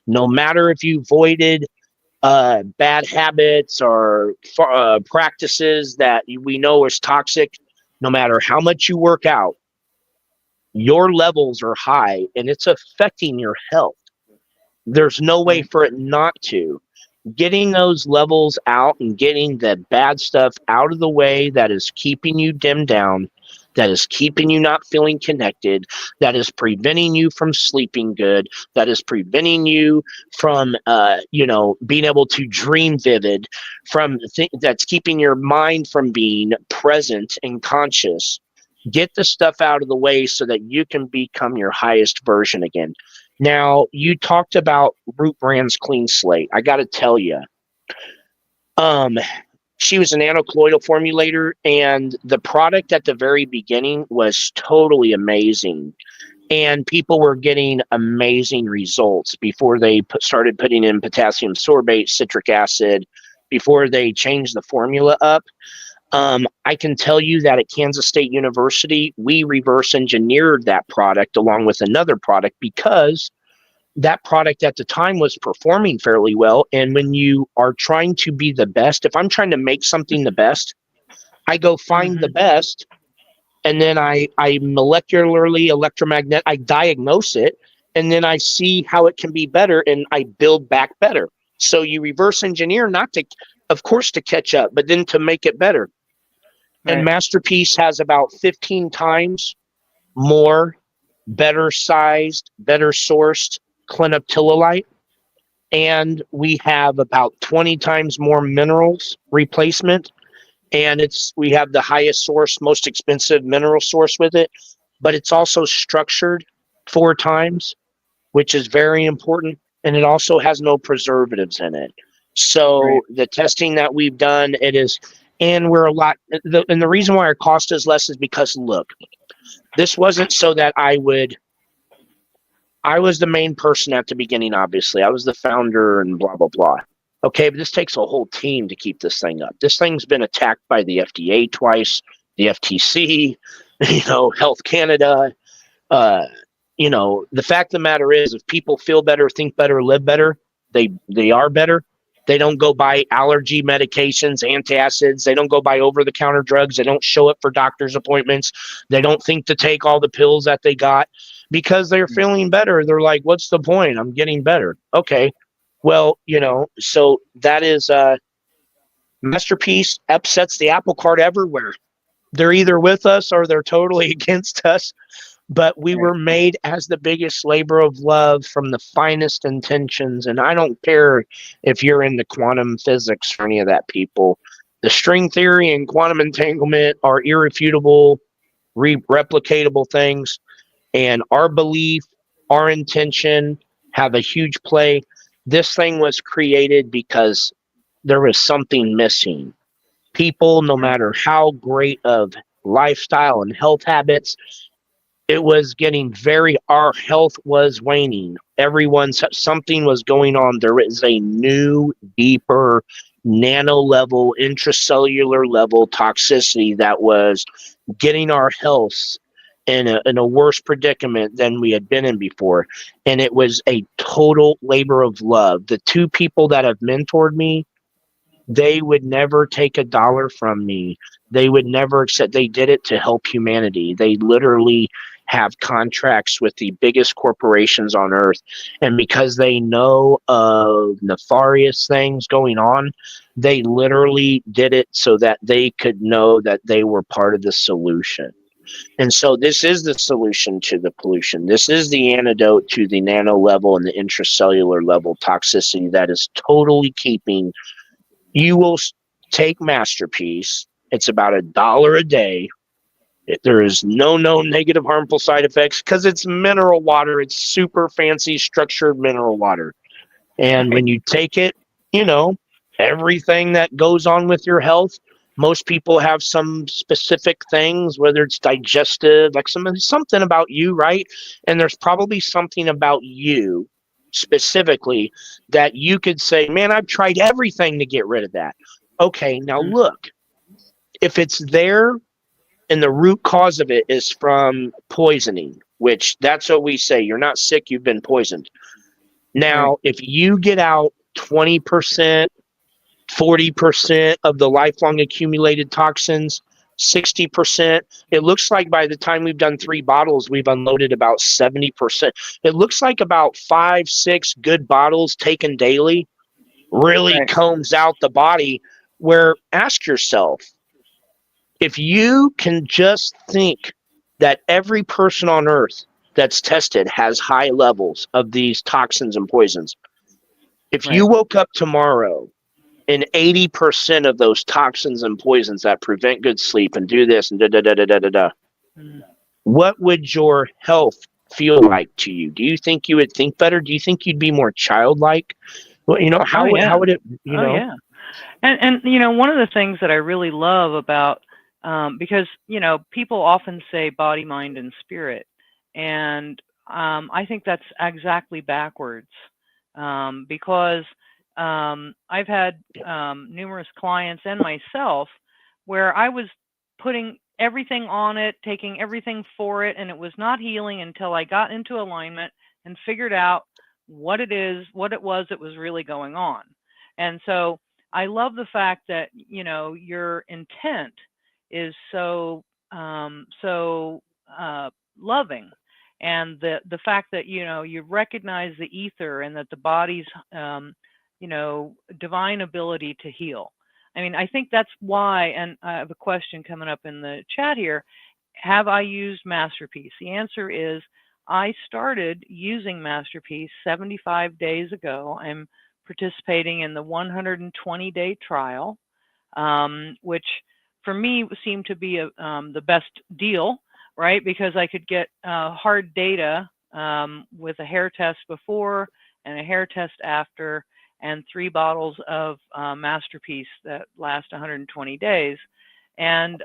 no matter if you avoided bad habits or practices that we know is toxic, no matter how much you work out, your levels are high and it's affecting your health. There's no way for it not to. Getting those levels out and getting the bad stuff out of the way that is keeping you dimmed down, that is keeping you not feeling connected, that is preventing you from sleeping good, that is preventing you from, being able to dream vivid, that's keeping your mind from being present and conscious. Get the stuff out of the way so that you can become your highest version again. Now, you talked about Root Brand's Clean Slate. I got to tell you, she was a nanocolloidal formulator, and the product at the very beginning was totally amazing. And people were getting amazing results before they started putting in potassium sorbate, citric acid, before they changed the formula up. I can tell you that at Kansas State University, we reverse engineered that product along with another product because that product at the time was performing fairly well. And when you are trying to be the best, if I'm trying to make something the best, I go find the best, and then I molecularly I diagnose it, and then I see how it can be better, and I build back better. So you reverse engineer, not to, of course, to catch up, but then to make it better. And MasterPeace has about 15 times more better sized, better sourced clinoptilolite. And we have about 20 times more minerals replacement. And we have the highest source, most expensive mineral source with it. But it's also structured 4 times, which is very important. And it also has no preservatives in it. So the testing that we've done, and the reason why our cost is less is because, look, this wasn't so that I was the main person at the beginning, obviously. I was the founder and blah, blah, blah. Okay, but this takes a whole team to keep this thing up. This thing's been attacked by the FDA twice, the FTC, Health Canada. The fact of the matter is, if people feel better, think better, live better, they are better. They don't go buy allergy medications, antacids. They don't go buy over-the-counter drugs. They don't show up for doctor's appointments. They don't think to take all the pills that they got because they're feeling better. They're like, what's the point? I'm getting better. Okay. Well, so that is MasterPeace upsets the apple cart everywhere. They're either with us or they're totally against us. But we were made as the biggest labor of love from the finest intentions. And I don't care if you're into quantum physics or any of that, people. The string theory and quantum entanglement are irrefutable, replicatable things. And our belief, our intention have a huge play. This thing was created because there was something missing. People, no matter how great of lifestyle and health habits, it was getting our health was waning. Something was going on. There is a new, deeper, nano level, intracellular level toxicity that was getting our health in a worse predicament than we had been in before. And it was a total labor of love. The 2 people that have mentored me, they would never take $1 from me. They would never accept. They did it to help humanity. They literally have contracts with the biggest corporations on earth. And because they know of nefarious things going on, they literally did it so that they could know that they were part of the solution. And so this is the solution to the pollution. This is the antidote to the nano level and the intracellular level toxicity that is totally keeping. You will take MasterPeace. It's about $1 a day. There is no known negative harmful side effects because it's mineral water. It's super fancy structured mineral water. And when you take it, everything that goes on with your health, most people have some specific things, whether it's digestive, like something about you, right? And there's probably something about you specifically that you could say, man, I've tried everything to get rid of that. Okay, now look, If it's there and the root cause of it is from poisoning, which that's what we say, you're not sick, you've been poisoned. Now, if you get out 20%, 40% of the lifelong accumulated toxins, 60%, it looks like by the time we've done 3 bottles, we've unloaded about 70%. It looks like about 5, 6 good bottles taken daily really combs out the body. Where ask yourself, if you can just think that every person on earth that's tested has high levels of these toxins and poisons, if you woke up tomorrow and 80% of those toxins and poisons that prevent good sleep and do this and what would your health feel like to you? Do you think you would think better? Do you think you'd be more childlike? Well, how would it, Yeah. And one of the things that I really love about, because, people often say body, mind, and spirit. And I think that's exactly backwards, because I've had numerous clients and myself where I was putting everything on it, taking everything for it, and it was not healing until I got into alignment and figured out what it was that was really going on. And so I love the fact that, your intent is so loving, and the fact that, you recognize the ether and that the body's, divine ability to heal. I mean, I think that's why, and I have a question coming up in the chat here. Have I used MasterPeace? The answer is I started using MasterPeace 75 days ago. I'm participating in the 120-day trial, which for me seemed to be the best deal, right? Because I could get hard data with a hair test before and a hair test after, and 3 bottles of MasterPeace that last 120 days. And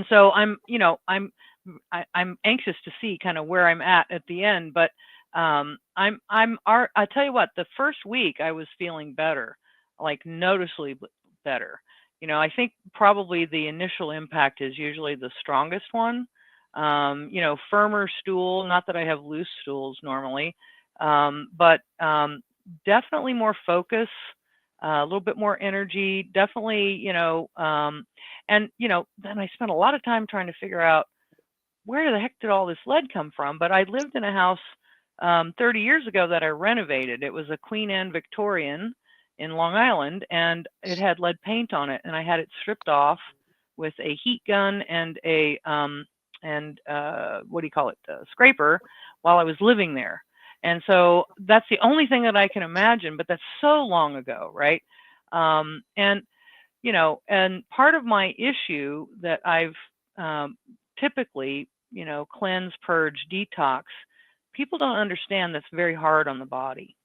so I'm anxious to see kind of where I'm at the end, but I tell you what, the first week I was feeling better, like noticeably better. I think probably the initial impact is usually the strongest one. Firmer stool, not that I have loose stools normally, but definitely more focus, a little bit more energy, definitely, and, then I spent a lot of time trying to figure out where the heck did all this lead come from? But I lived in a house 30 years ago that I renovated. It was a Queen Anne Victorian in Long Island, and it had lead paint on it, and I had it stripped off with a heat gun and a scraper while I was living there. And so that's the only thing that I can imagine, but that's so long ago, right? And part of my issue that I've typically, cleanse, purge, detox, people don't understand that's very hard on the body.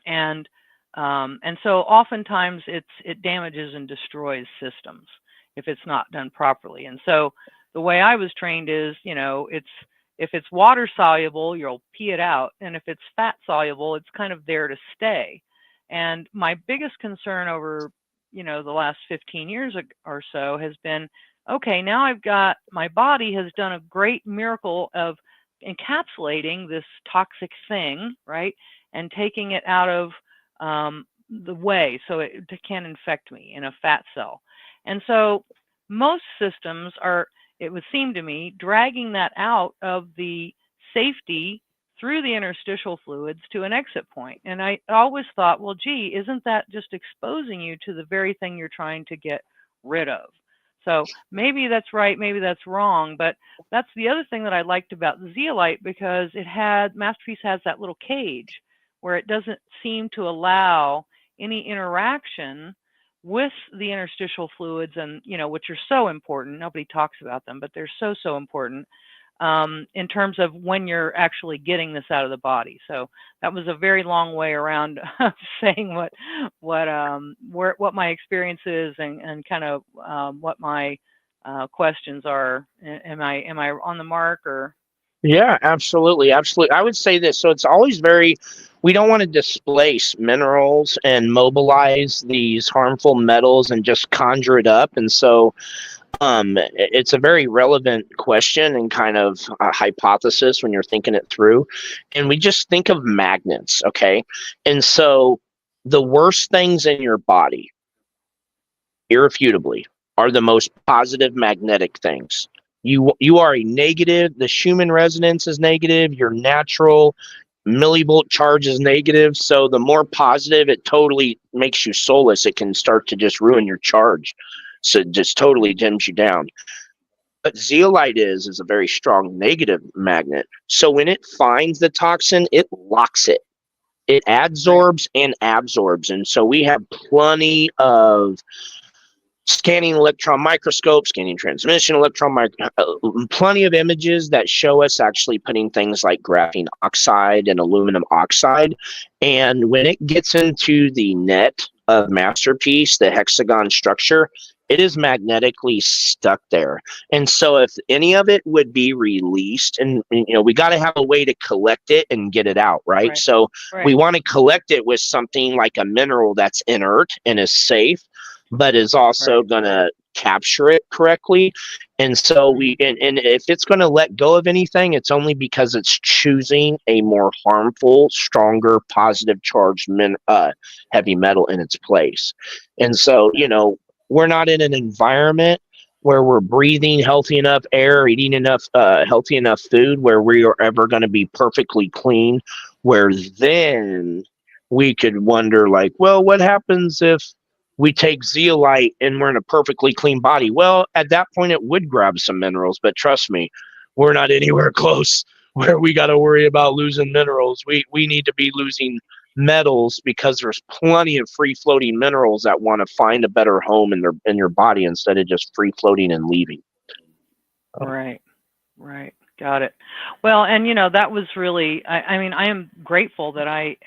And so oftentimes it damages and destroys systems if it's not done properly. And so the way I was trained is, if it's water soluble, you'll pee it out. And if it's fat soluble, it's kind of there to stay. And my biggest concern over, the last 15 years or so has been, okay, now I've got, my body has done a great miracle of encapsulating this toxic thing, right? And taking it out of the way so it can't infect me in a fat cell. And so most systems are, it would seem to me, dragging that out of the safety through the interstitial fluids to an exit point. And I always thought, well, gee, isn't that just exposing you to the very thing you're trying to get rid of? So maybe that's right, maybe that's wrong, but that's the other thing that I liked about the zeolite, because MasterPeace has that little cage where it doesn't seem to allow any interaction with the interstitial fluids, and which are so important. Nobody talks about them, but they're so important in terms of when you're actually getting this out of the body. So that was a very long way around saying what my experience is and kind of what my questions are. Am I on the mark or? Yeah, absolutely. I would say this. So it's always we don't want to displace minerals and mobilize these harmful metals and just conjure it up. And so it's a very relevant question and kind of a hypothesis when you're thinking it through. And we just think of magnets, okay? And so the worst things in your body, irrefutably, are the most positive magnetic things. You are a negative. The Schumann resonance is negative. Your natural millivolt charge is negative. So the more positive, it totally makes you soulless. It can start to just ruin your charge. So it just totally dims you down. But zeolite is a very strong negative magnet. So when it finds the toxin, it locks it. It adsorbs and absorbs. And so we have plenty of scanning electron microscope, scanning transmission electron plenty of images that show us actually putting things like graphene oxide and aluminum oxide. And when it gets into the net of MasterPeace, the hexagon structure, it is magnetically stuck there. And so if any of it would be released, and we got to have a way to collect it and get it out, right? So we want to collect it with something like a mineral that's inert and is safe, but is also going to capture it correctly. And so and if it's going to let go of anything, it's only because it's choosing a more harmful, stronger, positive charged heavy metal in its place. And so, we're not in an environment where we're breathing healthy enough air, eating enough healthy enough food where we are ever going to be perfectly clean, where then we could wonder like, well, what happens if we take zeolite and we're in a perfectly clean body? Well, at that point it would grab some minerals, but trust me, we're not anywhere close where we got to worry about losing minerals. We need to be losing metals because there's plenty of free floating minerals that want to find a better home in your body instead of just free floating and leaving. Right. Got it. Well, and that was really, I mean, I am grateful that I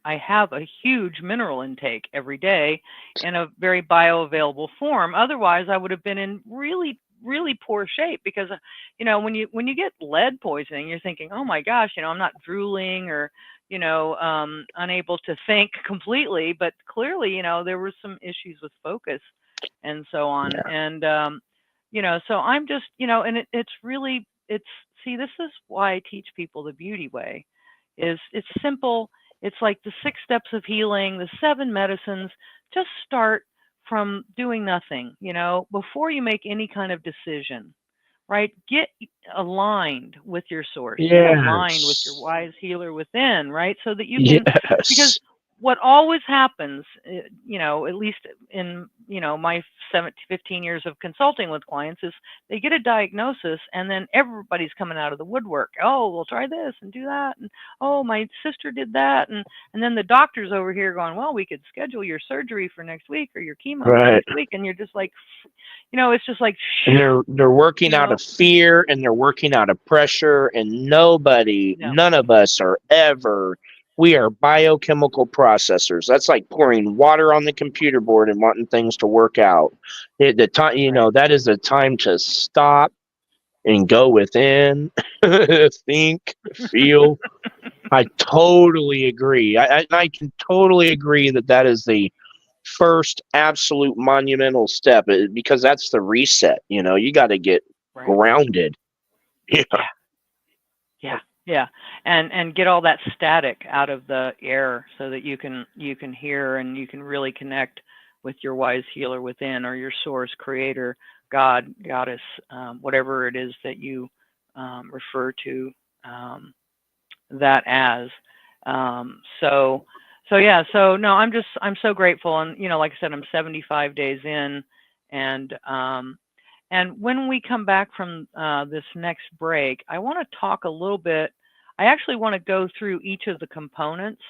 have a huge mineral intake every day in a very bioavailable form. Otherwise, I would have been in really, really poor shape because, when you get lead poisoning, you're thinking, oh my gosh, I'm not drooling or, unable to think completely, but clearly, there were some issues with focus and so on. Yeah. And, so I'm just, and it's really, see, this is why I teach people the beauty way. It's simple. It's like the 6 steps of healing, the 7 medicines. Just start from doing nothing, before you make any kind of decision, right? Get aligned with your source, get aligned with your wise healer within, right? So that you can, because what always happens, at least in, my 15 years of consulting with clients, is they get a diagnosis and then everybody's coming out of the woodwork. Oh, we'll try this and do that. And, oh, my sister did that. And then the doctor's over here going, well, we could schedule your surgery for next week or your chemo for next week. And you're just like, it's just like, and they're working out of fear and they're working out of pressure, and none of us are ever. We are biochemical processors. That's like pouring water on the computer board and wanting things to work out. The time, that is the time to stop and go within, think, feel. I totally agree. I can totally agree that is the first absolute monumental step, because that's the reset. You got to get grounded. Yeah, and get all that static out of the air so that you can hear and you can really connect with your wise healer within, or your source, creator, God, goddess, whatever it is that you refer to that as. So no, I'm so grateful, and like I said, I'm 75 days in, and when we come back from this next break, I want to talk a little bit. I actually want to go through each of the components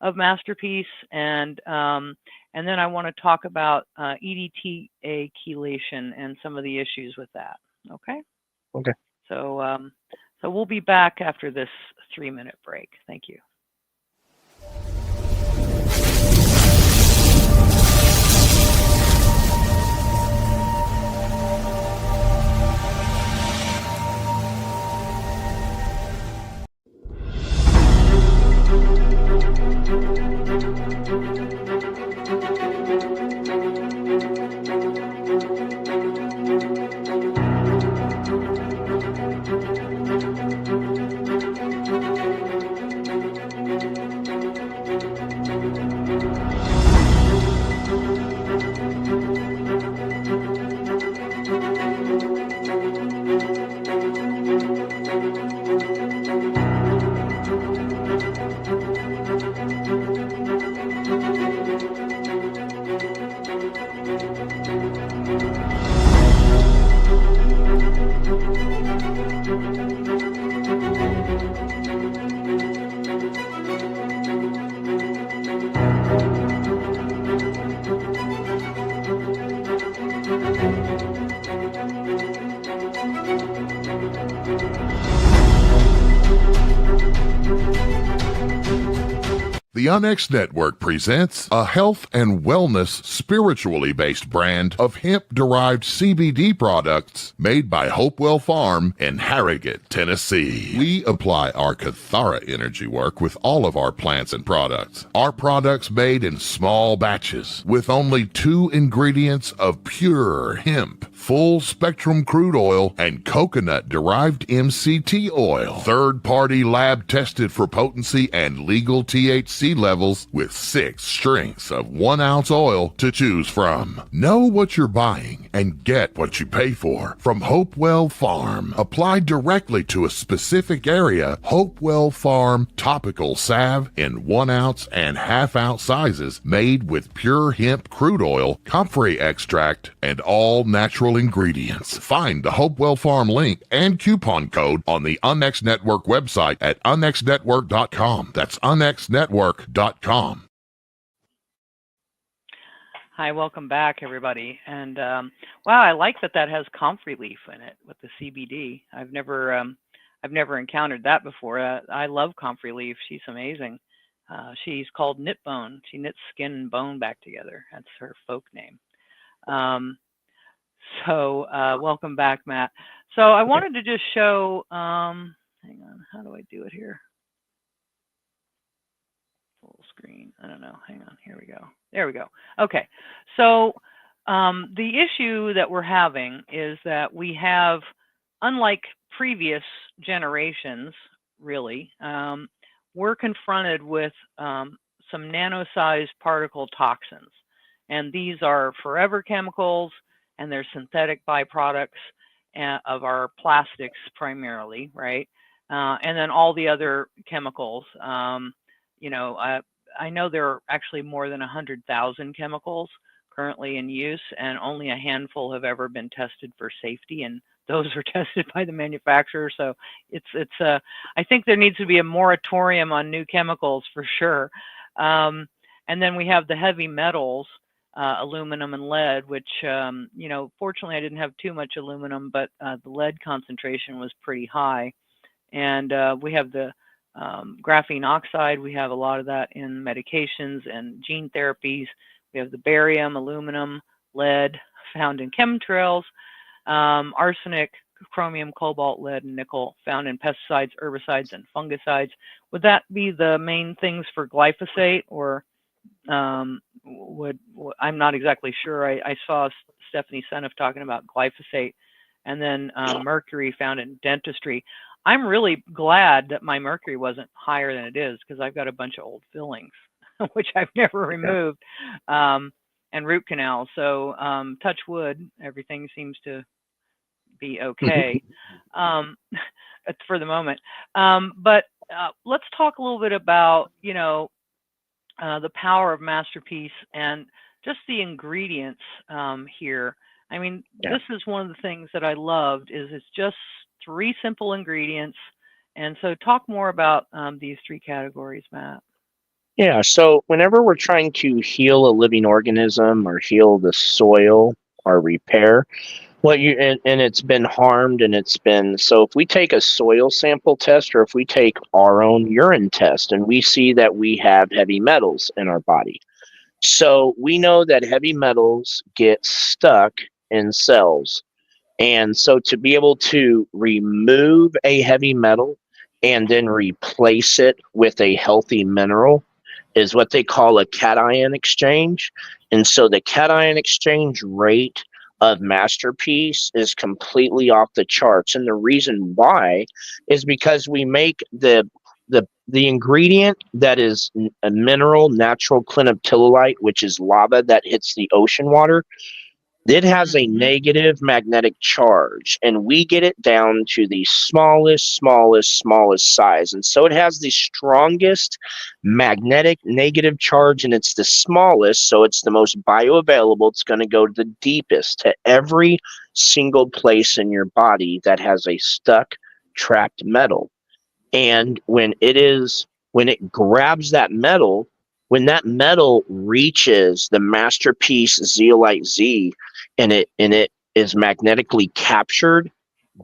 of MasterPeace, and then I want to talk about EDTA chelation and some of the issues with that. Okay. Okay. So we'll be back after this 3-minute break. Thank you. The Unnext Network presents a health and wellness spiritually based brand of hemp-derived CBD products made by Hopewell Farm in Harrogate, Tennessee. We apply our Cathara energy work with all of our plants and products. Our products made in small batches with only 2 ingredients of pure hemp, full spectrum crude oil, and coconut-derived MCT oil. Third-party lab tested for potency and legal THC levels with 6 strengths of 1 ounce oil to choose from. Know what you're buying and get what you pay for from Hopewell Farm. Applied directly to a specific area, Hopewell Farm topical salve in 1 ounce and ½ ounce sizes made with pure hemp crude oil, comfrey extract, and all natural ingredients. Find the Hopewell Farm link and coupon code on the Unnext Network website at unnextnetwork.com. That's unnextnetwork.com. Hi, welcome back, everybody. And wow, I like that has comfrey leaf in it with the CBD. I've never encountered that before. I love comfrey leaf. She's amazing. She's called Knit Bone. She knits skin and bone back together. That's her folk name. So welcome back, Matt. So I wanted to just show, hang on, how do I do it here? Full screen, I don't know, hang on, here we go. There we go. Okay, so the issue that we're having is that we have, unlike previous generations, really, we're confronted with some nano-sized particle toxins. And these are forever chemicals, and they're synthetic byproducts of our plastics primarily, right? And then all the other chemicals. You know, I know there are actually more than 100,000 chemicals currently in use, and only a handful have ever been tested for safety, and those are tested by the manufacturer. So I think there needs to be a moratorium on new chemicals for sure. And then we have the heavy metals, aluminum and lead, which, you know, fortunately I didn't have too much aluminum, but the lead concentration was pretty high. And we have the graphene oxide. We have a lot of that in medications and gene therapies. We have the barium, aluminum, lead found in chemtrails, arsenic, chromium, cobalt, lead, and nickel found in pesticides, herbicides, and fungicides. Would that be the main things for glyphosate, or I'm not exactly sure. I saw Stephanie Seneff talking about glyphosate, and then mercury found in dentistry. I'm really glad that my mercury wasn't higher than it is, because I've got a bunch of old fillings, which I've never removed, and root canals. So touch wood, everything seems to be okay for the moment. But let's talk a little bit about, you know, the power of MasterPeace and just the ingredients here. I mean, this is one of the things that I loved, is it's just 3 simple ingredients. And so talk more about these 3 categories, Matt. Yeah, so whenever we're trying to heal a living organism or heal the soil or repair, and it's been harmed, and so if we take a soil sample test, or if we take our own urine test, and we see that we have heavy metals in our body. So we know that heavy metals get stuck in cells. And so to be able to remove a heavy metal and then replace it with a healthy mineral is what they call a cation exchange. And so the cation exchange rate of MasterPeace is completely off the charts. And the reason why is because we make the ingredient that is a mineral natural clinoptilolite, which is lava that hits the ocean water. It has a negative magnetic charge, and we get it down to the smallest size. And so it has the strongest magnetic negative charge, and it's the smallest, so it's the most bioavailable. It's going to go the deepest to every single place in your body that has a stuck, trapped metal. And when it grabs that metal, when that metal reaches the MasterPeace zeolite Z, and it is magnetically captured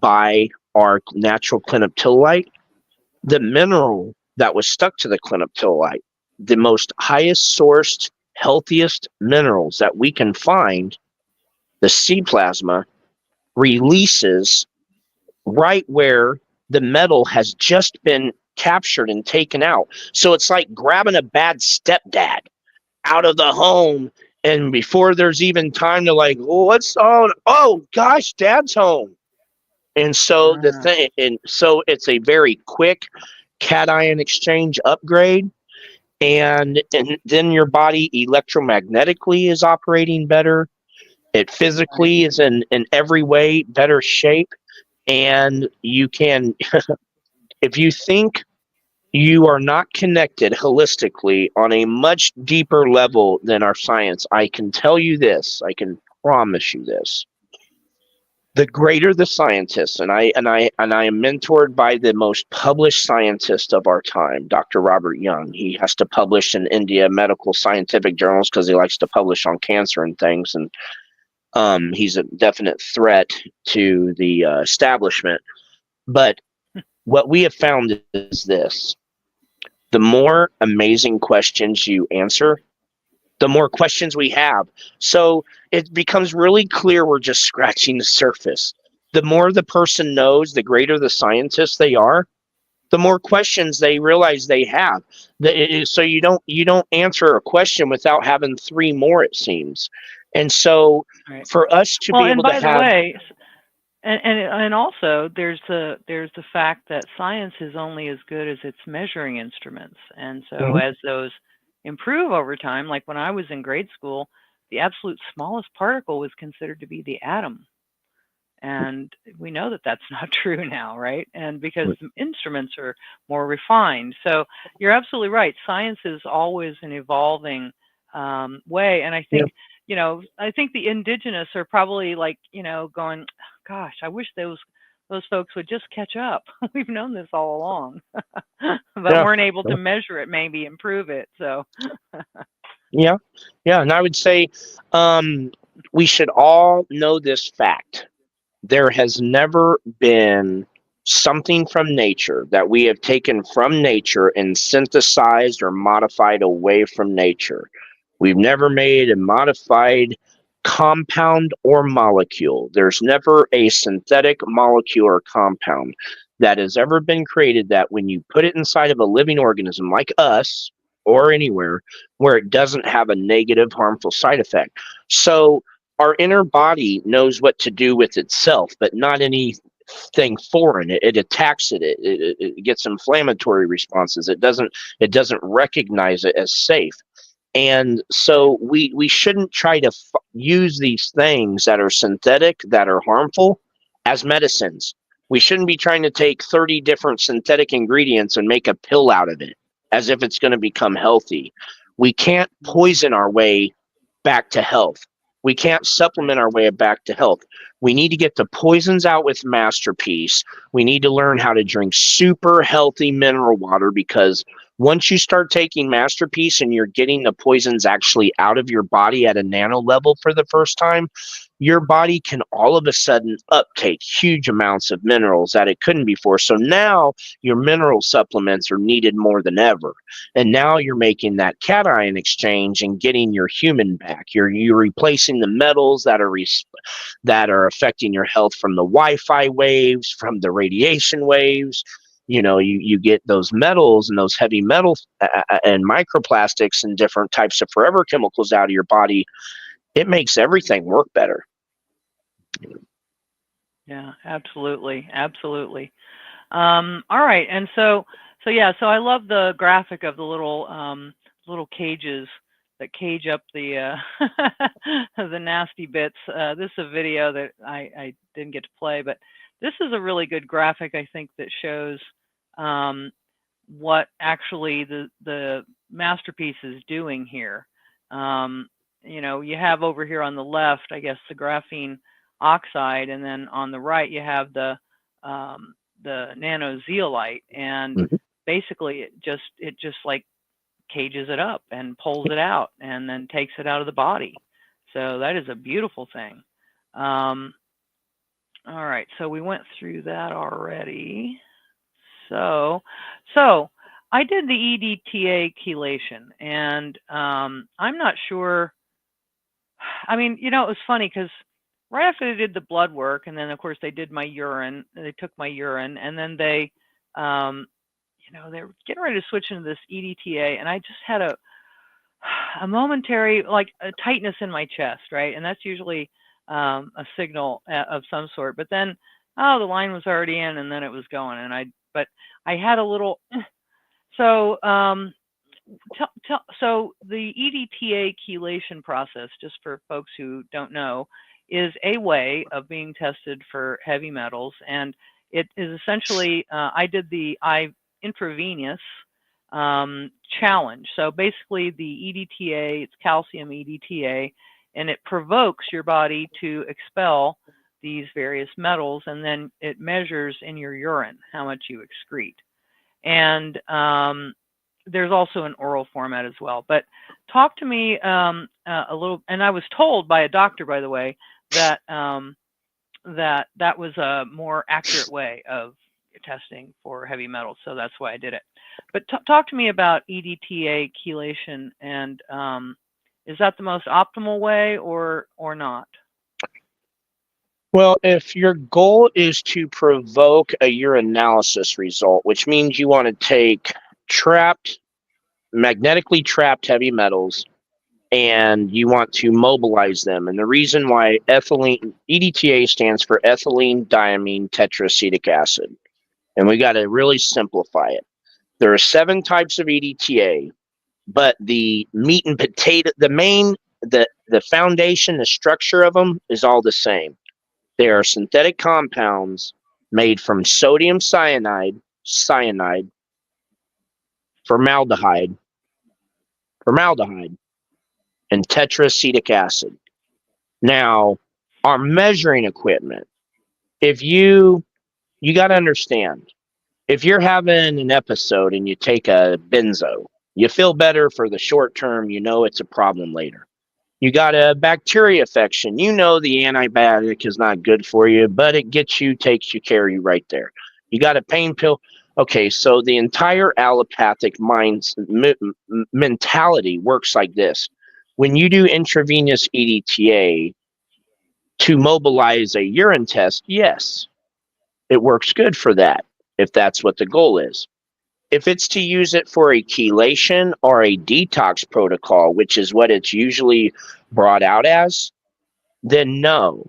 by our natural clinoptilolite, the mineral that was stuck to the clinoptilolite the most highest sourced, healthiest minerals that we can find, the sea plasma releases right where the metal has just been captured and taken out. So it's like grabbing a bad stepdad out of the home, and before there's even time to like, what's on? Oh gosh, dad's home. And so the thing, and so it's a very quick cation exchange upgrade, and then your body electromagnetically is operating better. It physically is in every way better shape, and you can, if you think you are not connected holistically on a much deeper level than our science, I can tell you this, I can promise you this. The greater the scientists, and I am mentored by the most published scientist of our time, Dr. Robert Young. He has to publish in India medical scientific journals because he likes to publish on cancer and things, and he's a definite threat to the establishment. But what we have found is this: the more amazing questions you answer, the more questions we have. So it becomes really clear we're just scratching the surface. The more the person knows, the greater the scientists they are, the more questions they realize they have. So you don't answer a question without having three more, it seems. And so for us to be able to have... Well, and by the way, and also there's the fact that science is only as good as its measuring instruments. And so as those improve over time, like when I was in grade school, the absolute smallest particle was considered to be the atom. And we know that that's not true now, right? And because the instruments are more refined. So you're absolutely right. Science is always an evolving way. And I think, I think the indigenous are probably like, going, gosh, I wish those folks would just catch up. We've known this all along, but weren't able to measure it, maybe improve it. So yeah. And I would say we should all know this fact. There has never been something from nature that we have taken from nature and synthesized or modified away from nature. We've never made a modified compound or molecule. There's never a synthetic molecule or compound that has ever been created that when you put it inside of a living organism like us or anywhere, where it doesn't have a negative, harmful side effect. So our inner body knows what to do with itself, but not anything foreign. It attacks it. It gets inflammatory responses. It doesn't recognize it as safe. And so we shouldn't try to use these things that are synthetic, that are harmful, as medicines. We shouldn't be trying to take 30 different synthetic ingredients and make a pill out of it as if it's going to become healthy. We can't poison our way back to health. We can't supplement our way back to health. We need to get the poisons out with MasterPeace. We need to learn how to drink super healthy mineral water, because once you start taking MasterPeace and you're getting the poisons actually out of your body at a nano level for the first time, your body can all of a sudden uptake huge amounts of minerals that it couldn't before. So now your mineral supplements are needed more than ever. And now you're making that cation exchange and getting your human back. You're replacing the metals that are affecting your health from the Wi-Fi waves, from the radiation waves. You get those metals and those heavy metals and microplastics and different types of forever chemicals out of your body. It makes everything work better. Yeah, absolutely. Absolutely. All right. And so I love the graphic of the little cages that cage up the the nasty bits. This is a video that I didn't get to play, but this is a really good graphic, I think, that shows what actually the MasterPeace is doing here. You have over here on the left, I guess, the graphene oxide, and then on the right you have the nano zeolite, and basically it just like cages it up and pulls it out and then takes it out of the body. So that is a beautiful thing. All right, so we went through that already. So I did the EDTA chelation, and I'm not sure. I mean, it was funny because right after they did the blood work, and then of course they did my urine, they took my urine, and then they, they were getting ready to switch into this EDTA, and I just had a momentary, like, a tightness in my chest, right? And that's usually a signal of some sort. But then, the line was already in, and then it was going, and but I had a little. So, so the EDTA chelation process, just for folks who don't know, is a way of being tested for heavy metals, and it is essentially, I did the intravenous challenge. So basically, the EDTA, it's calcium EDTA, and it provokes your body to expel these various metals, and then it measures in your urine how much you excrete. And there's also an oral format as well. But talk to me a little. And I was told by a doctor, by the way, that that was a more accurate way of testing for heavy metals. So that's why I did it. But talk to me about EDTA chelation, and is that the most optimal way or not? Well, if your goal is to provoke a urinalysis result, which means you want to take magnetically trapped heavy metals, and you want to mobilize them. And the reason why EDTA stands for ethylene diamine tetraacetic acid. And we got to really simplify it. There are 7 types of EDTA, but the meat and potato, the foundation, the structure of them is all the same. They are synthetic compounds made from sodium cyanide, formaldehyde, and tetraacetic acid. Now, our measuring equipment, if you got to understand, if you're having an episode and you take a benzo, you feel better for the short term, it's a problem later. You got a bacteria infection, the antibiotic is not good for you, but it takes care of you right there. You got a pain pill. Okay, so the entire allopathic mentality works like this. When you do intravenous EDTA to mobilize a urine test, yes, it works good for that, if that's what the goal is. If it's to use it for a chelation or a detox protocol, which is what it's usually brought out as, then no,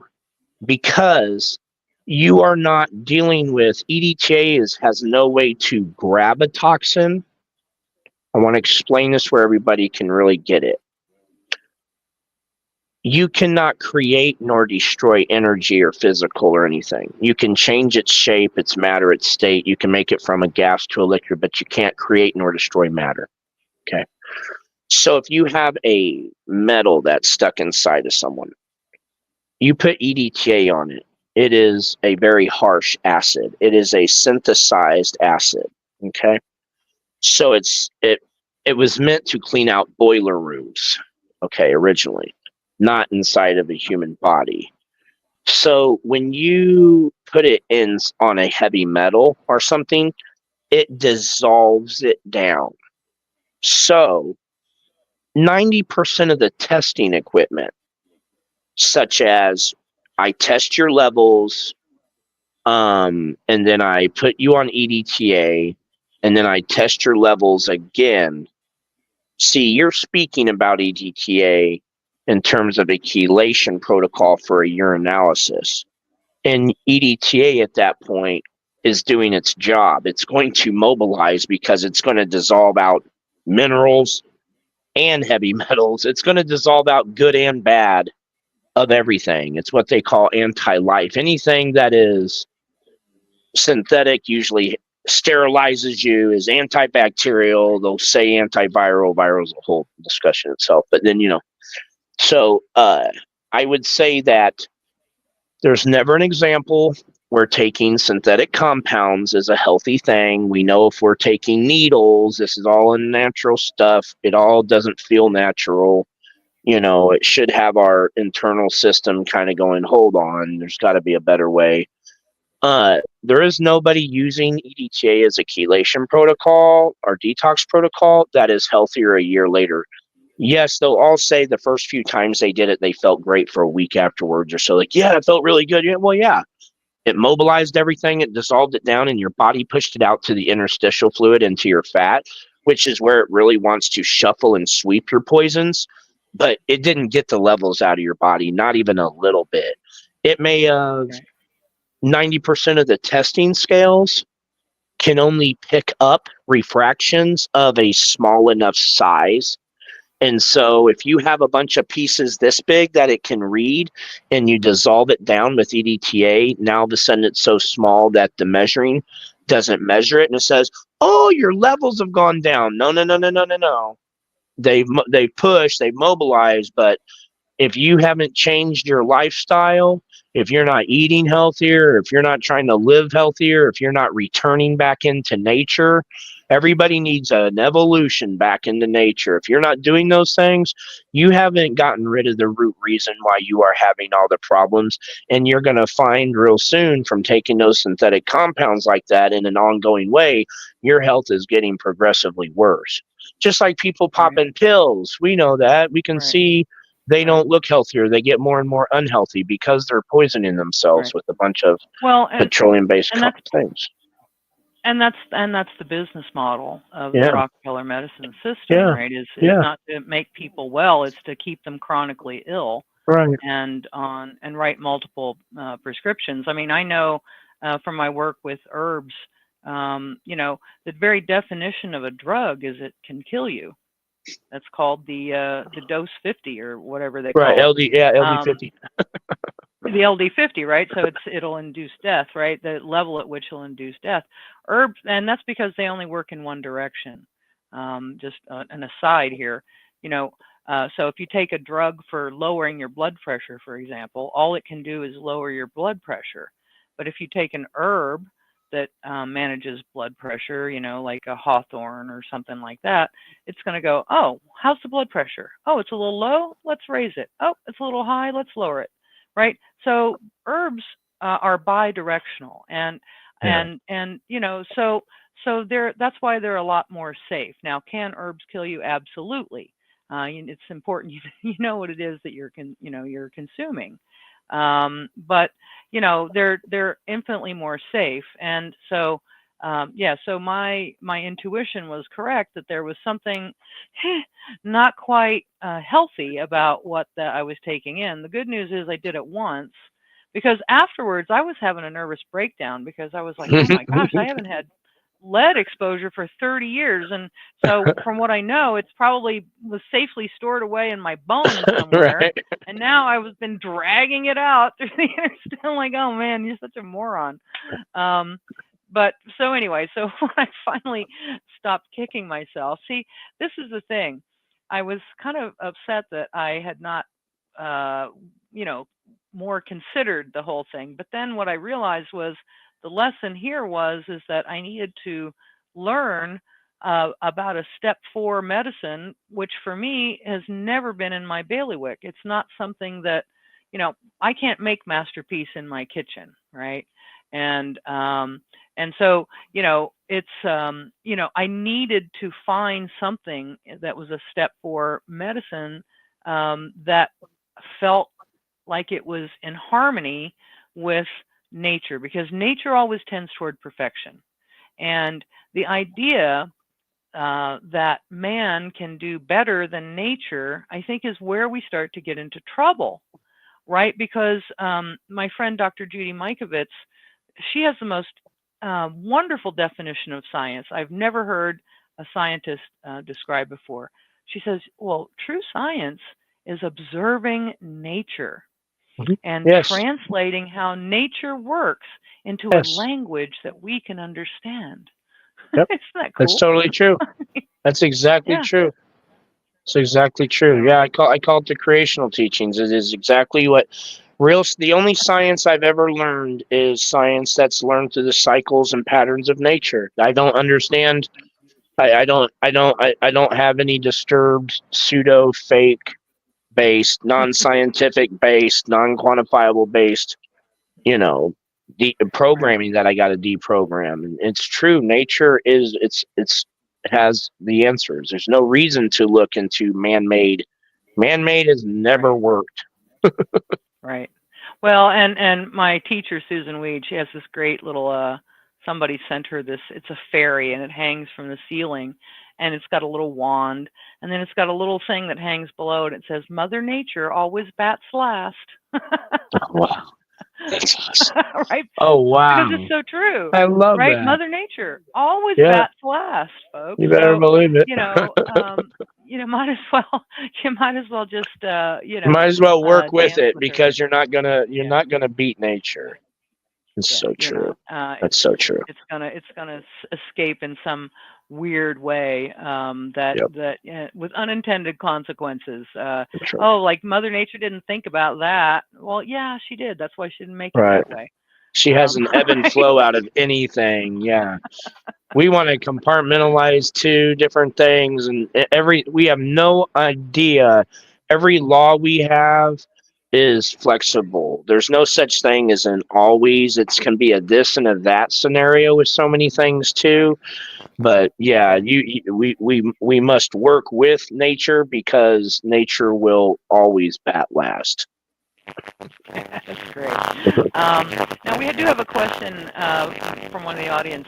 because you are not dealing with EDTA has no way to grab a toxin. I want to explain this where everybody can really get it. You cannot create nor destroy energy or physical or anything. You can change its shape, its matter, its state. You can make it from a gas to a liquid, but you can't create nor destroy matter. Okay. So if you have a metal that's stuck inside of someone, you put EDTA on it. It is a very harsh acid. It is a synthesized acid. Okay. So it was meant to clean out boiler rooms. Okay, originally. Not inside of a human body. So when you put it in on a heavy metal or something, it dissolves it down. So 90% of the testing equipment, such as I test your levels, and then I put you on EDTA, and then I test your levels again. See, you're speaking about EDTA in terms of a chelation protocol for a urinalysis. And EDTA at that point is doing its job. It's going to mobilize because it's going to dissolve out minerals and heavy metals. It's going to dissolve out good and bad of everything. It's what they call anti-life. Anything that is synthetic usually sterilizes you, is antibacterial. They'll say antiviral. Viral is a whole discussion itself. But then, so I would say that there's never an example where taking synthetic compounds is a healthy thing. We know if we're taking needles, this is all unnatural stuff. It all doesn't feel natural. It should have our internal system kind of going, hold on, there's got to be a better way. There is nobody using EDTA as a chelation protocol or detox protocol that is healthier a year later. Yes, they'll all say the first few times they did it, they felt great for a week afterwards or so. Like, yeah, it felt really good. Yeah, well, yeah. It mobilized everything, it dissolved it down, and your body pushed it out to the interstitial fluid into your fat, which is where it really wants to shuffle and sweep your poisons. But it didn't get the levels out of your body, not even a little bit. It may have 90% of the testing scales can only pick up refractions of a small enough size. And so if you have a bunch of pieces this big that it can read and you dissolve it down with EDTA, now all of a sudden it's so small that the measuring doesn't measure it. And it says, oh, your levels have gone down. No, no, no, no, no, no, no. They've pushed, they've mobilized, but if you haven't changed your lifestyle, if you're not eating healthier, if you're not trying to live healthier, if you're not returning back into nature, everybody needs an evolution back into nature. If you're not doing those things, you haven't gotten rid of the root reason why you are having all the problems. And you're going to find real soon from taking those synthetic compounds like that in an ongoing way, your health is getting progressively worse. Just like people popping pills. We know that. We can see they don't look healthier. They get more and more unhealthy because they're poisoning themselves with a bunch of petroleum-based things. And that's the business model of the Rockefeller medicine system, right? Is not to make people well; it's to keep them chronically ill, right? And write multiple prescriptions. I mean, I know from my work with herbs, the very definition of a drug is it can kill you. That's called the dose 50 or whatever they call it. LD 50. The LD 50, right? So it'll induce death, right? The level at which it'll induce death. Herbs, and that's because they only work in one direction. Just an aside here, so if you take a drug for lowering your blood pressure, for example, all it can do is lower your blood pressure. But if you take an herb that manages blood pressure, like a hawthorn or something like that, it's going to go, oh, how's the blood pressure? Oh, it's a little low, let's raise it. Oh, it's a little high, let's lower it, right? So herbs are bi-directional, and so that's why they're a lot more safe. Now, can herbs kill you? Absolutely. It's important you know what it is that you're consuming. But they're infinitely more safe, and so so my intuition was correct that there was something not quite healthy about what I was taking in. The good news is I did it once, because afterwards I was having a nervous breakdown because I was like, oh my gosh, I haven't had lead exposure for 30 years, and so from what I know, it's probably was safely stored away in my bones somewhere. Right. And now I've been dragging it out through the years. I'm like, oh man, you're such a moron. But so anyway, so when I finally stopped kicking myself, see, this is the thing. I was kind of upset that I had not, more considered the whole thing. But then what I realized was the lesson here is that I needed to learn about a step 4 medicine, which for me has never been in my bailiwick. It's not something that, I can't make MasterPeace in my kitchen, right? And so, it's, I needed to find something that was a step 4 medicine that felt like it was in harmony with nature, because nature always tends toward perfection. And the idea that man can do better than nature, I think, is where we start to get into trouble, right? Because my friend Dr. Judy Mikovits, she has the most wonderful definition of science I've never heard a scientist describe before. She says, well, true science is observing nature and translating how nature works into a language that we can understand. Yep. Isn't that cool? That's totally true. That's exactly true. It's exactly true. Yeah, I call it the creational teachings. It is exactly what the only science I've ever learned is science that's learned through the cycles and patterns of nature. I don't understand. I don't have any disturbed pseudo fake based, non-scientific based, non-quantifiable based, programming that I got to deprogram. And it's true. Nature has the answers. There's no reason to look into man-made. Man-made has never worked. Right. Well, and my teacher, Susan Weed, she has this great little, somebody sent her this, it's a fairy, and it hangs from the ceiling, and it's got a little wand, and then it's got a little thing that hangs below it. It says, Mother Nature always bats last. Wow. That's awesome. Right? Oh, wow. Because it's so true. I love right? that. Mother Nature always bats last, folks. You better believe it. Might as well just, might as well work with it with because you're not gonna beat nature. It's so true. That's so true. It's gonna escape in some weird way that with unintended consequences. Like Mother Nature didn't think about that. Well, yeah, she did. That's why she didn't make it that way. She has an ebb and flow out of anything. Yeah. We want to compartmentalize two different things, and we have no idea. Every law we have is flexible. There's no such thing as an always. It can be a this and a that scenario with so many things too. But yeah, we must work with nature because nature will always bat last. That's great. Now we do have a question from one of the audience.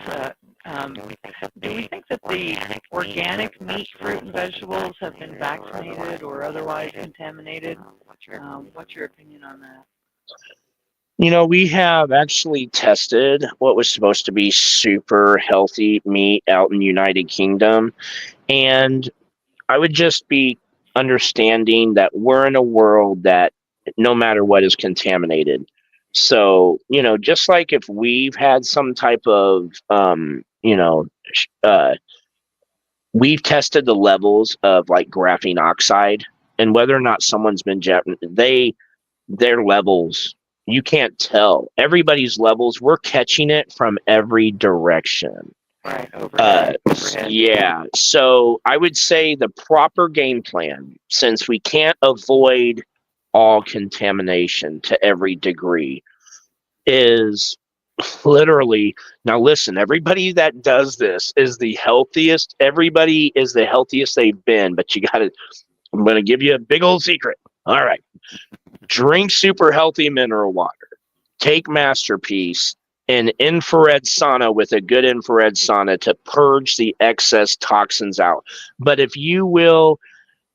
Do we think that the organic meat, fruit, and vegetables have been vaccinated or otherwise contaminated? What's your opinion on that? We have actually tested what was supposed to be super healthy meat out in the United Kingdom. And I would just be understanding that we're in a world that no matter what is contaminated. So, just like if we've had some type of, we've tested the levels of like graphene oxide and whether or not someone's been their levels, you can't tell. Everybody's levels, we're catching it from every direction. Right. Overhead. Yeah. So I would say the proper game plan, since we can't avoid all contamination to every degree, is literally, now listen, everybody that does this is the healthiest. Everybody is the healthiest they've been, but I'm going to give you a big old secret. All right. Drink super healthy mineral water. Take MasterPeace in infrared sauna with a good infrared sauna to purge the excess toxins out. But if you will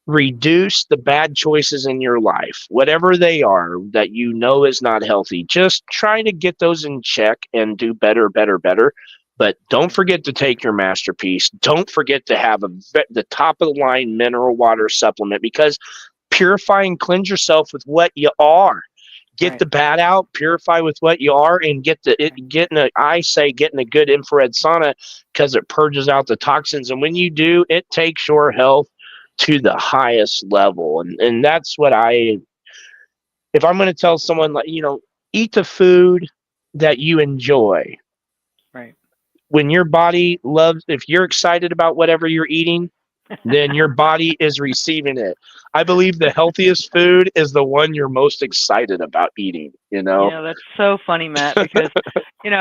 reduce the bad choices in your life, whatever they are that is not healthy, just try to get those in check and do better. But don't forget to take your MasterPeace. Don't forget to have the top of the line mineral water supplement, because purify and cleanse yourself with what you are. Get the bad out, purify with what you are, and get in a good infrared sauna, because it purges out the toxins. And when you do, it takes your health to the highest level. And that's what if I'm going to tell someone, like, eat the food that you enjoy. Right. When your body if you're excited about whatever you're eating, then your body is receiving it. I believe the healthiest food is the one you're most excited about eating, That's so funny, Matt, because, in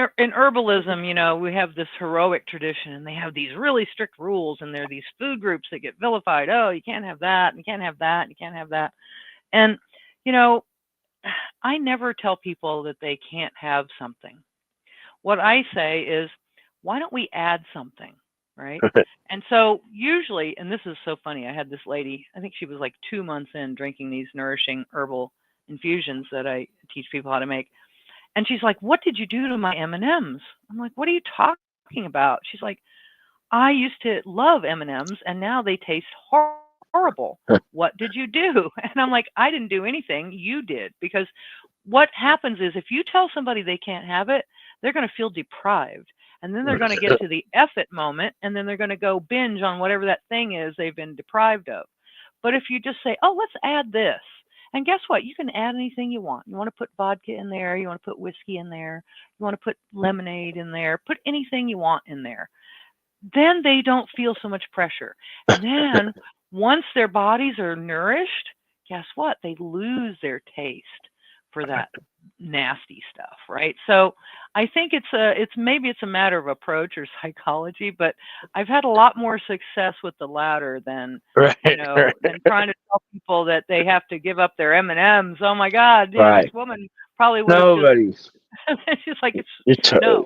herbalism, we have this heroic tradition, and they have these really strict rules, and there are these food groups that get vilified. Oh, you can't have that, and you can't have that, and you can't have that. And, I never tell people that they can't have something. What I say is, why don't we add something? Right. And so usually, and this is so funny, I had this lady, I think she was like 2 months in drinking these nourishing herbal infusions that I teach people how to make. And she's like, what did you do to my M&Ms? I'm like, what are you talking about? She's like, I used to love M&Ms and now they taste horrible. What did you do? And I'm like, I didn't do anything. You did. Because what happens is if you tell somebody they can't have it, they're going to feel deprived. And then they're going to get to the F it moment, and then they're going to go binge on whatever that thing is they've been deprived of. But if you just say, oh, let's add this. And guess what? You can add anything you want. You want to put vodka in there. You want to put whiskey in there. You want to put lemonade in there. Put anything you want in there. Then they don't feel so much pressure. And then once their bodies are nourished, guess what? They lose their taste for nasty stuff, right? So I think maybe it's a matter of approach or psychology, but I've had a lot more success with the latter than Right. than trying to tell people that they have to give up their M&Ms. Oh my God, Right. this woman probably would have Nobody's. it's just like You're, no,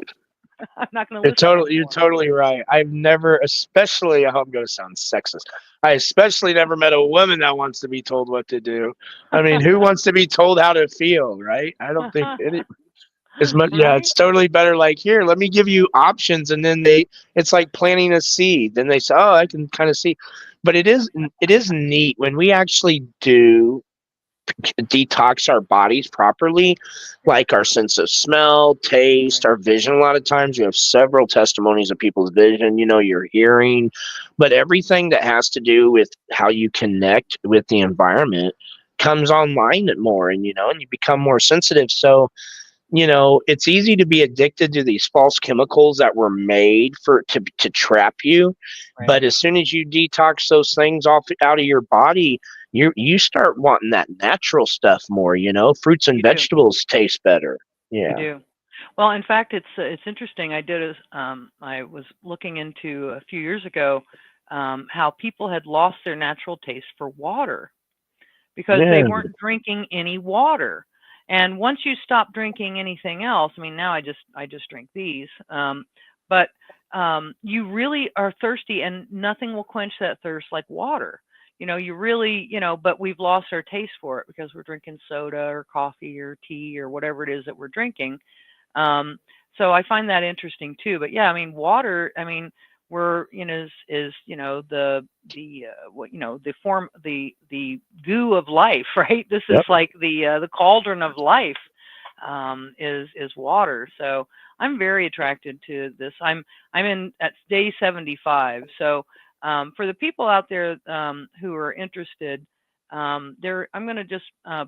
I'm not going to listen anymore. you're totally right. I've never, especially, I hope I'm going to sound sexist. I especially never met a woman that wants to be told what to do. I mean, who wants to be told how to feel, right? I don't think any. As much, yeah, Right? it's totally better. Like, here, let me give you options, and then it's like planting a seed. Then they say, oh, I can kind of see, but it is neat when we actually do detox our bodies properly, like our sense of smell, taste, our vision. A lot of times we have several testimonies of people's vision, your hearing, but everything that has to do with how you connect with the environment comes online more, and and you become more sensitive. So it's easy to be addicted to these false chemicals that were made to trap you. Right. But as soon as you detox those things out of your body, you start wanting that natural stuff more. Fruits and vegetables taste better. Yeah. You do. Well, in fact, it's interesting. I was looking into a few years ago how people had lost their natural taste for water because they weren't drinking any water. And once you stop drinking anything else, I mean, now I just drink these. But you really are thirsty, and nothing will quench that thirst like water. You really, but we've lost our taste for it because we're drinking soda or coffee or tea or whatever it is that we're drinking. So I find that interesting too. But yeah, I mean, water. I mean, we're is the goo of life, right? This is like the cauldron of life is water. So I'm very attracted to this. I'm at day 75. So for the people out there who are interested, I'm going to just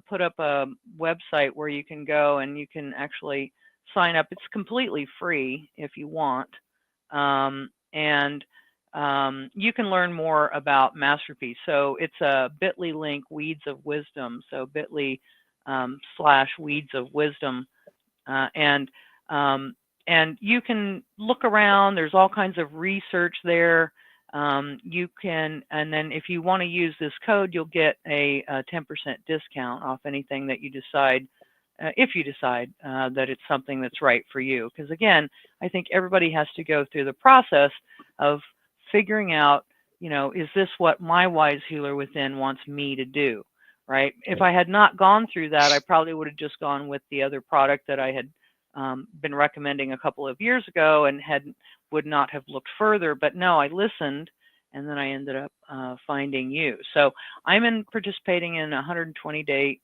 put up a website where you can go and you can actually sign up. It's completely free if you want. And you can learn more about MasterPeace. So it's a bit.ly link, Weeds of Wisdom. So bit.ly / Weeds of Wisdom. And you can look around. There's all kinds of research there. You can, and then if you want to use this code, you'll get a 10% discount off anything that you decide, if you decide that it's something that's right for you. Because again, I think everybody has to go through the process of figuring out, is this what my wise healer within wants me to do, right? If I had not gone through that, I probably would have just gone with the other product that I had been recommending a couple of years ago and would not have looked further. But no, I listened, and then I ended up finding you. So I'm participating in a 120-day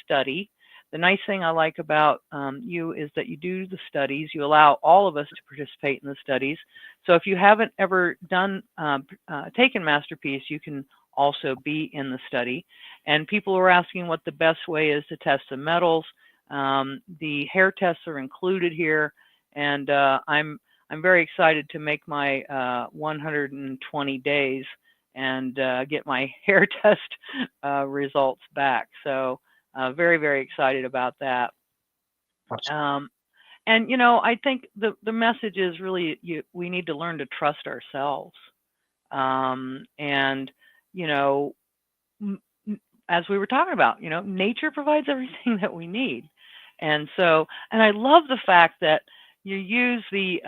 study. The nice thing I like about you is that you do the studies. You allow all of us to participate in the studies. So if you haven't ever taken MasterPeace, you can also be in the study. And people are asking what the best way is to test the metals. The hair tests are included here, and I'm very excited to make my 120 days and get my hair test results back. So very, very excited about that. And I think the message is really we need to learn to trust ourselves. And as we were talking about, nature provides everything that we need. And so, and I love the fact that you use it's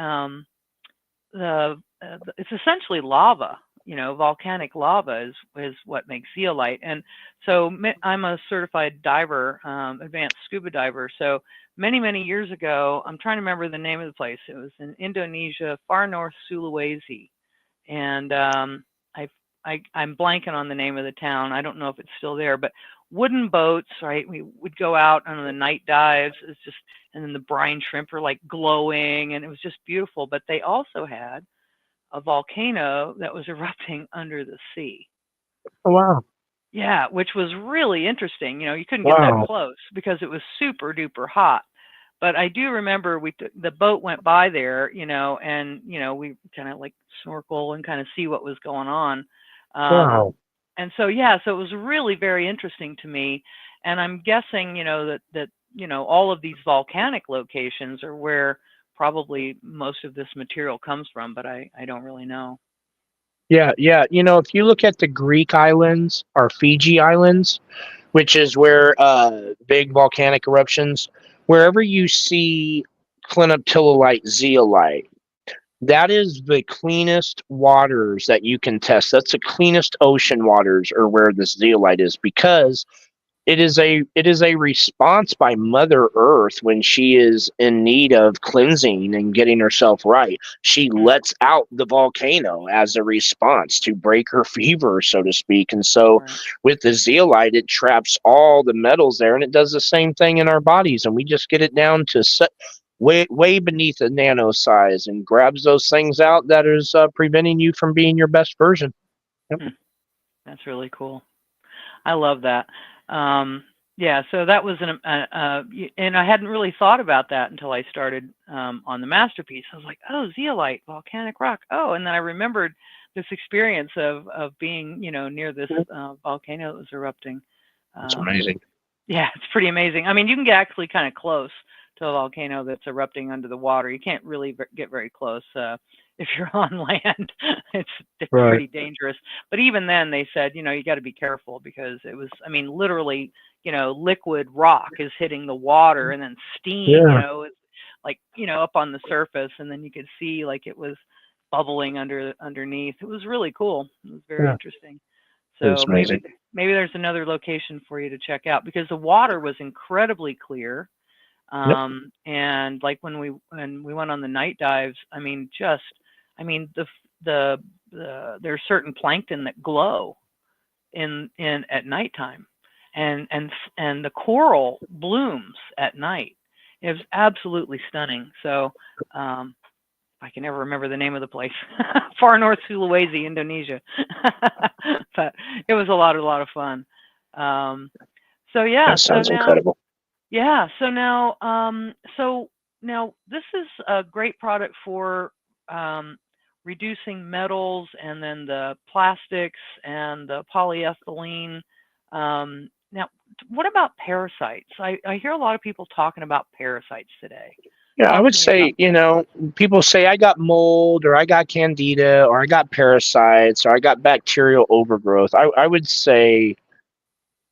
essentially lava, volcanic lava is what makes zeolite. And so I'm a certified diver, advanced scuba diver. So many, many years ago, I'm trying to remember the name of the place. It was in Indonesia, far north Sulawesi. And I'm blanking on the name of the town. I don't know if it's still there, but wooden boats, right? We would go out on the night dives. It's just, and then the brine shrimp are like glowing, and it was just beautiful. But they also had a volcano that was erupting under the sea. Oh, wow. Yeah, which was really interesting. You couldn't get that close because it was super duper hot. But I do remember the boat went by there, and we kind of like snorkel and kind of see what was going on. Wow. And so, yeah, so it was really very interesting to me. And I'm guessing, that all of these volcanic locations are where probably most of this material comes from, but I don't really know. Yeah, yeah. If you look at the Greek islands or Fiji Islands, which is where big volcanic eruptions, wherever you see clinoptilolite zeolite, that is the cleanest waters that you can test. That's the cleanest ocean waters, or where the zeolite is, because it is a response by Mother Earth when she is in need of cleansing and getting herself right. She lets out the volcano as a response to break her fever, so to speak. And so Right. with the zeolite, it traps all the metals there, and it does the same thing in our bodies, and we just get it down to way beneath a nano size and grabs those things out that is preventing you from being your best version. Yep. That's really cool. I love that. Yeah, so that was and I hadn't really thought about that until I started on the MasterPeace. I was like, oh, zeolite, volcanic rock. Oh, and then I remembered this experience of being, near this volcano that was erupting. It's amazing. Yeah, it's pretty amazing. I mean, you can get actually kind of close to a volcano that's erupting under the water. You can't really get very close if you're on land. It's Right. pretty dangerous. But even then, they said, you got to be careful, because it was, I mean, literally, liquid rock is hitting the water, and then steam, Yeah. is like, up on the surface, and then you could see like it was bubbling underneath. It was really cool. It was very interesting. So It's amazing. maybe there's another location for you to check out, because the water was incredibly clear. And like when we went on the night dives, I mean, there's certain plankton that glow in at nighttime, and the coral blooms at night. It was absolutely stunning. So I can never remember the name of the place. Far North Sulawesi, Indonesia. But it was a lot of fun. So yeah, That sounds so now, incredible. yeah, so now this is a great product for reducing metals, and then the plastics and the polyethylene. Now, what about parasites? I hear a lot of people talking about parasites today. Yeah, I Talk would to me say, people say I got mold, or I got candida, or I got parasites, or I got bacterial overgrowth. I would say,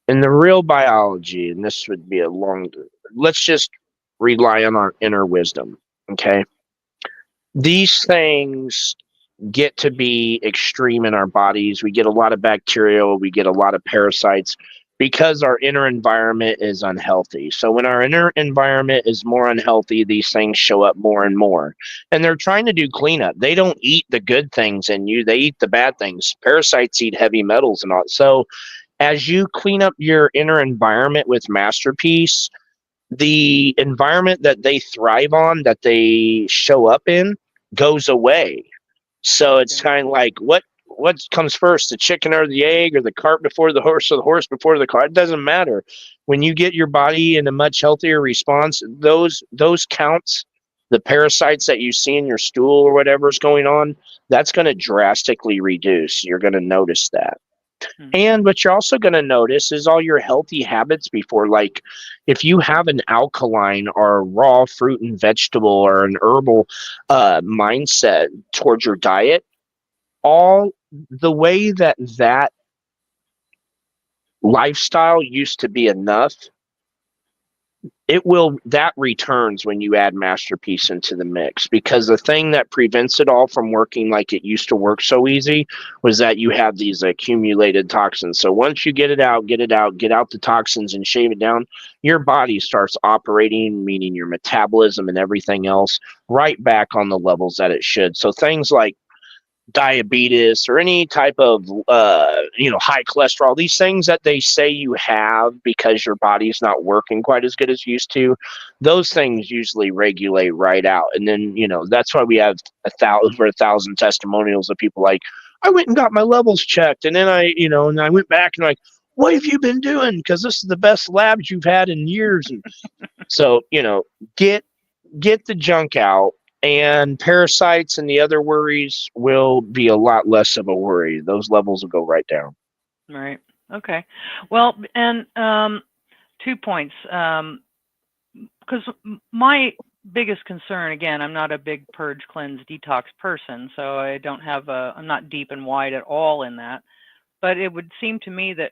in the real biology, and this would be let's just rely on our inner wisdom. Okay. These things get to be extreme in our bodies. We get a lot of bacteria, we get a lot of parasites, because our inner environment is unhealthy. So when our inner environment is more unhealthy, these things show up more and more. And they're trying to do cleanup. They don't eat the good things in you, they eat the bad things. Parasites eat heavy metals and all. So as you clean up your inner environment with MasterPeace, the environment that they thrive on, that they show up in, goes away. So it's kind of like, what comes first, the chicken or the egg, or the cart before the horse, or the horse before the cart? It doesn't matter. When you get your body in a much healthier response, those counts, the parasites that you see in your stool or whatever's going on, that's going to drastically reduce. You're going to notice that. And what you're also going to notice is all your healthy habits before, like if you have an alkaline or raw fruit and vegetable or an herbal mindset towards your diet, all the way that lifestyle used to be enough, that returns when you add MasterPeace into the mix, because the thing that prevents it all from working like it used to work so easy was that you have these accumulated toxins. So once you get out the toxins and shave it down, your body starts operating, meaning your metabolism and everything else, right back on the levels that it should. So things like diabetes or any type of high cholesterol, these things that they say you have because your body's not working quite as good as it used to, those things usually regulate right out. And then that's why we have over 1,000 testimonials of people like, I went and got my levels checked, and then I went back and like, what have you been doing, because this is the best labs you've had in years. And so get the junk out, and parasites and the other worries will be a lot less of a worry. Those levels will go right down. Right. Okay. Well, and 2 points. because my biggest concern, again, I'm not a big purge, cleanse, detox person, so I don't have I'm not deep and wide at all in that. But it would seem to me that,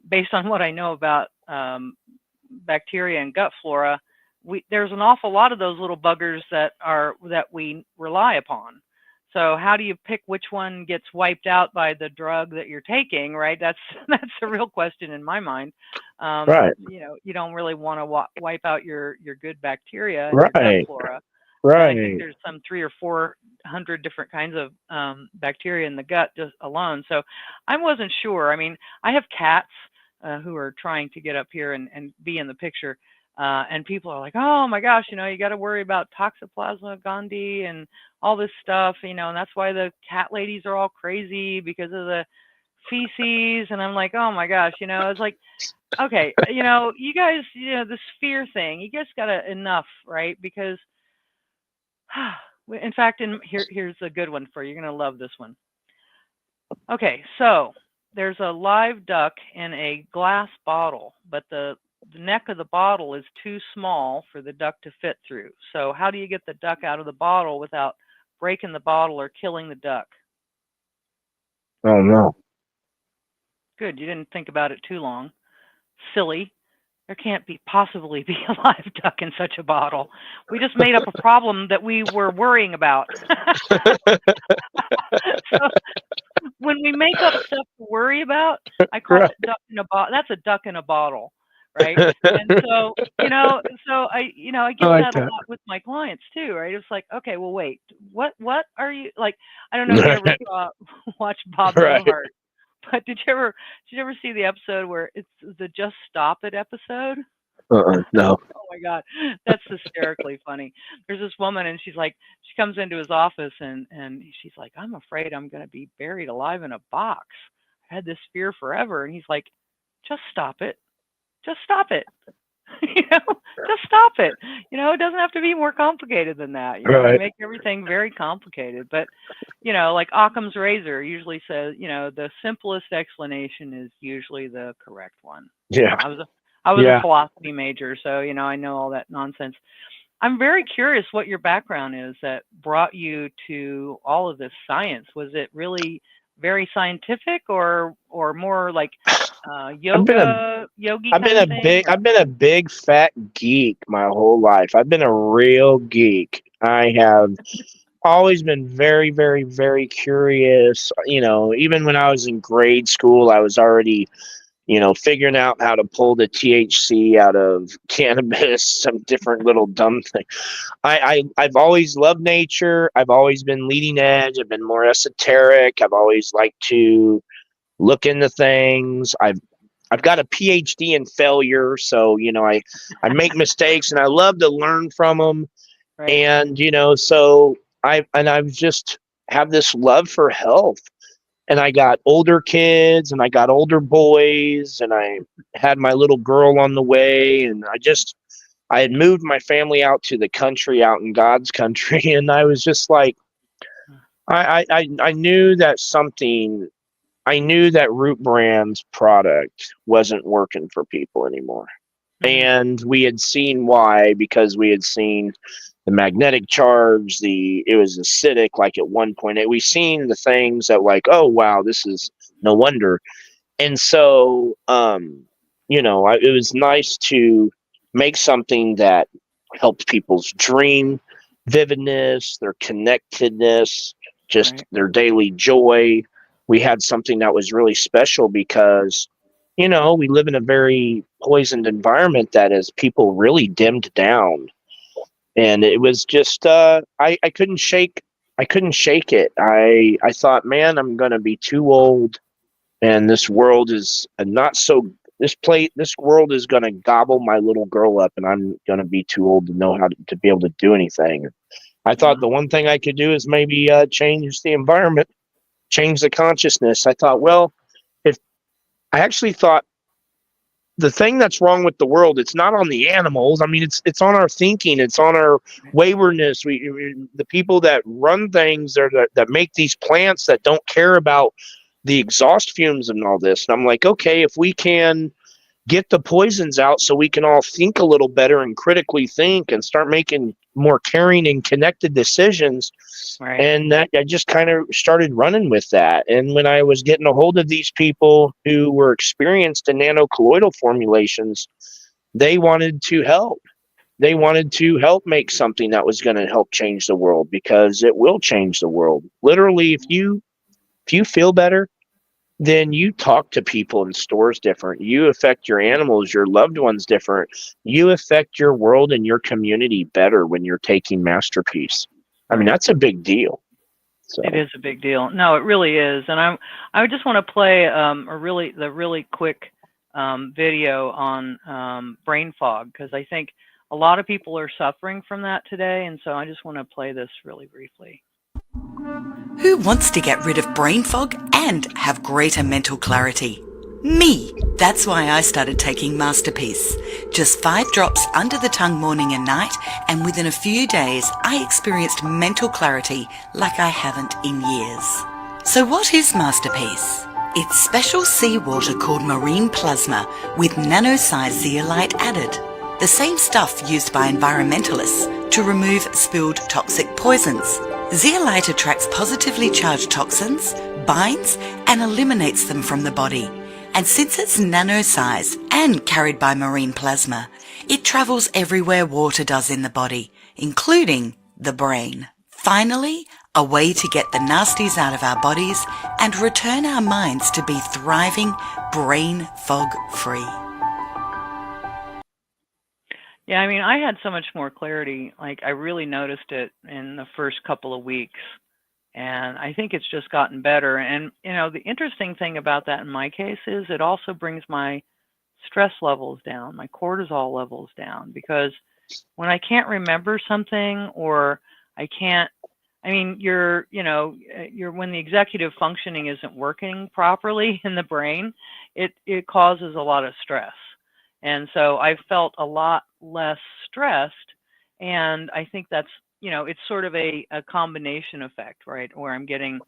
based on what I know about bacteria and gut flora, there's an awful lot of those little buggers that we rely upon. So how do you pick which one gets wiped out by the drug that you're taking, right? That's a real question in my mind. Right. You don't really want to wipe out your good bacteria and Right. your gut flora. Right. And I think there's some 300 or 400 different kinds of bacteria in the gut just alone. So I wasn't sure. I mean, I have cats who are trying to get up here and be in the picture. And people are like, oh my gosh, you got to worry about Toxoplasma gondii and all this stuff, and that's why the cat ladies are all crazy because of the feces. And I'm like, oh my gosh, it's like, okay, you guys, this fear thing, you guys got enough, right? Because, in fact, here's a good one for you. You're going to love this one. Okay, so there's a live duck in a glass bottle, but the neck of the bottle is too small for the duck to fit through. So how do you get the duck out of the bottle without breaking the bottle or killing the duck? Oh no. Good, you didn't think about it too long. Silly. There can't possibly be a live duck in such a bottle. We just made up a problem that we were worrying about. So when we make up stuff to worry about, I call it duck in a bottle. That's a duck in a bottle. Right. And so, I get that a lot with my clients too, right? It's like, okay, well, wait, what are you like? I don't know if you ever watch Bob Newhart, but did you ever see the episode where it's the Just Stop It episode? No. Oh my God, that's hysterically funny. There's this woman, and she comes into his office, and she's like, I'm afraid I'm going to be buried alive in a box. I had this fear forever. And he's like, just stop it. Just stop it. Just stop it. It doesn't have to be more complicated than that. We make everything very complicated. But, like Occam's razor usually says, the simplest explanation is usually the correct one. Yeah. I was a philosophy major, so, I know all that nonsense. I'm very curious what your background is that brought you to all of this science. Was it really very scientific or more like yoga, yogi? I've been a big fat geek my whole life. I've been a real geek. I have always been very, very, very curious. Even when I was in grade school, I was already, figuring out how to pull the THC out of cannabis, some different little dumb thing. I've always loved nature. I've always been leading edge. I've been more esoteric. I've always liked to look into things. I've got a PhD in failure, so I make mistakes and I love to learn from them. Right. And so I've just have this love for health. And I got older kids and I got older boys and I had my little girl on the way, and I had moved my family out to the country, out in God's country, and I was just like, I knew that Root Brand's product wasn't working for people anymore. And we had seen why, because we had seen the magnetic charge, it was acidic, like at one point. We seen the things that like, oh, wow, this is no wonder. And so, it was nice to make something that helped people's dream vividness, their connectedness, just their daily joy. We had something that was really special because, we live in a very poisoned environment that is people really dimmed down. And it was just, I couldn't shake it. I thought, man, I'm going to be too old, and this world is this world is going to gobble my little girl up, and I'm going to be too old to know how to be able to do anything. I thought the one thing I could do is maybe change the environment, change the consciousness. I thought, well, I actually thought the thing that's wrong with the world, it's not on the animals. I mean, it's on our thinking. It's on our waywardness. The people that run things that make these plants that don't care about the exhaust fumes and all this. And I'm like, okay, if we can get the poisons out so we can all think a little better and critically think and start making more caring and connected decisions. Right. And that I just kind of started running with that. And when I was getting a hold of these people who were experienced in nanocolloidal formulations, they wanted to help. They wanted to help make something that was going to help change the world, because it will change the world. Literally, if you feel better, then you talk to people in stores different. You affect your animals, your loved ones different. You affect your world and your community better when you're taking MasterPeace. I mean, that's a big deal. So. It is a big deal. No, it really is. And I just want to play the really quick video on brain fog, because I think a lot of people are suffering from that today. And so I just want to play this really briefly. Who wants to get rid of brain fog and have greater mental clarity? Me! That's why I started taking MasterPeace. Just 5 drops under the tongue morning and night, and within a few days I experienced mental clarity like I haven't in years. So what is MasterPeace? It's special seawater called marine plasma with nano-sized zeolite added. The same stuff used by environmentalists to remove spilled toxic poisons. Zeolite attracts positively charged toxins, binds and eliminates them from the body. And since it's nano-sized and carried by marine plasma, it travels everywhere water does in the body, including the brain. Finally, a way to get the nasties out of our bodies and return our minds to be thriving, brain fog free. Yeah, I mean, I had so much more clarity. Like, I really noticed it in the first couple of weeks, and I think it's just gotten better. And, you know, the interesting thing about that in my case is it also brings my stress levels down, my cortisol levels down, because when I can't remember something, or I can't, I mean, when the executive functioning isn't working properly in the brain, it causes a lot of stress. And so I felt a lot less stressed. And I think that's, you know, it's sort of a combination effect, right? Where I'm getting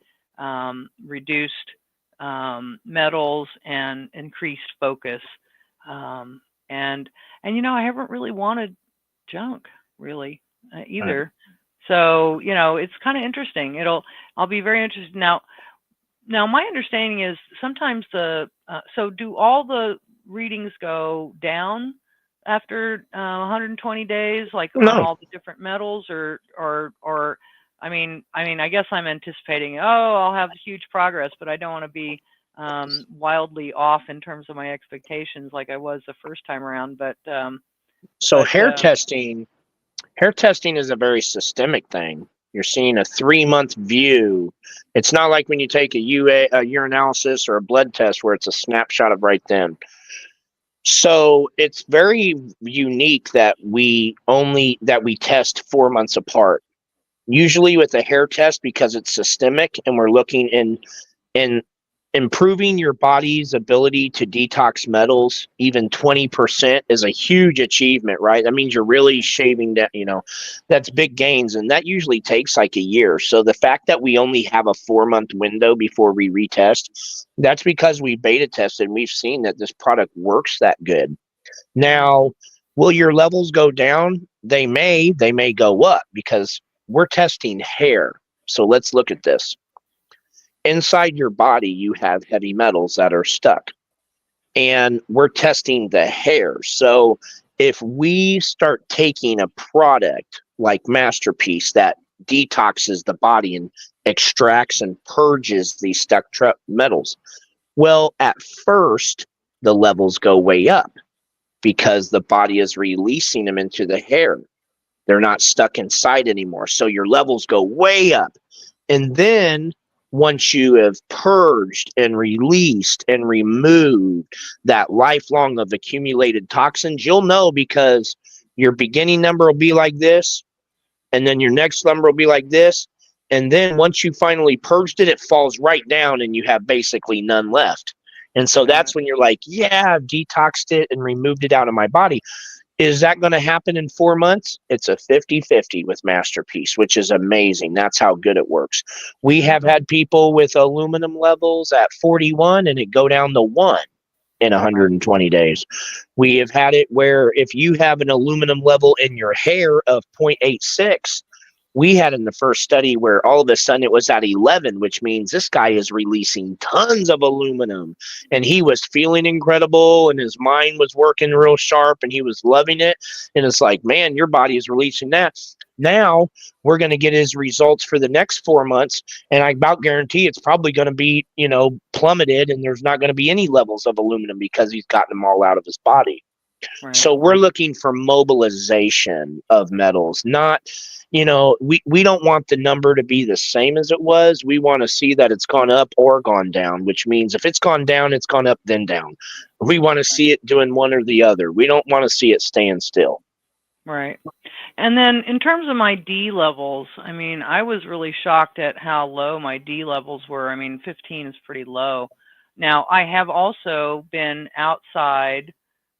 reduced metals and increased focus. And you know, I haven't really wanted junk really either. Right. So, you know, it's kind of interesting. I'll be very interested. Now my understanding is sometimes so do all the readings go down after 120 days, like on all the different metals, or I mean, I guess I'm anticipating, I'll have huge progress, but I don't want to be wildly off in terms of my expectations like I was the first time around. But hair testing is a very systemic thing. You're seeing a 3-month view. It's not like when you take a urinalysis or a blood test where it's a snapshot of right then. So it's very unique that we test 4 months apart. Usually with a hair test, because it's systemic and we're looking in improving your body's ability to detox metals, even 20% is a huge achievement, right? That means you're really shaving that, you know, that's big gains, and that usually takes like a year. So the fact that we only have a 4-month window before we retest, that's because we beta tested and we've seen that this product works that good. Now, will your levels go down? They may go up, because we're testing hair. So let's look at this. Inside your body, you have heavy metals that are stuck, and we're testing the hair. So if we start taking a product like MasterPeace that detoxes the body and extracts and purges these stuck metals, well, at first, the levels go way up because the body is releasing them into the hair. They're not stuck inside anymore. So your levels go way up. And then once you have purged and released and removed that lifelong of accumulated toxins, you'll know, because your beginning number will be like this, and then your next number will be like this. And then once you finally purged it, it falls right down and you have basically none left. And so that's when you're like, yeah, I've detoxed it and removed it out of my body. Is that going to happen in 4 months? It's a 50-50 with MasterPeace, which is amazing. That's how good it works. We have had people with aluminum levels at 41 and it go down to 1. in 120 days. We have had it where if you have an aluminum level in your hair of 0.86, we had in the first study where all of a sudden it was at 11, which means this guy is releasing tons of aluminum, and he was feeling incredible, and his mind was working real sharp, and he was loving it. And it's like, man, your body is releasing that. Now we're going to get his results for the next 4 months, and I about guarantee it's probably going to be, plummeted, and there's not going to be any levels of aluminum because he's gotten them all out of his body. Right. So we're looking for mobilization of metals, not, we don't want the number to be the same as it was. We want to see that it's gone up or gone down, which means if it's gone down, it's gone up, then down. We want to see it doing one or the other. We don't want to see it stand still. Right. And then in terms of my D levels, I mean, I was really shocked at how low my D levels were. I mean, 15 is pretty low. Now, I have also been outside.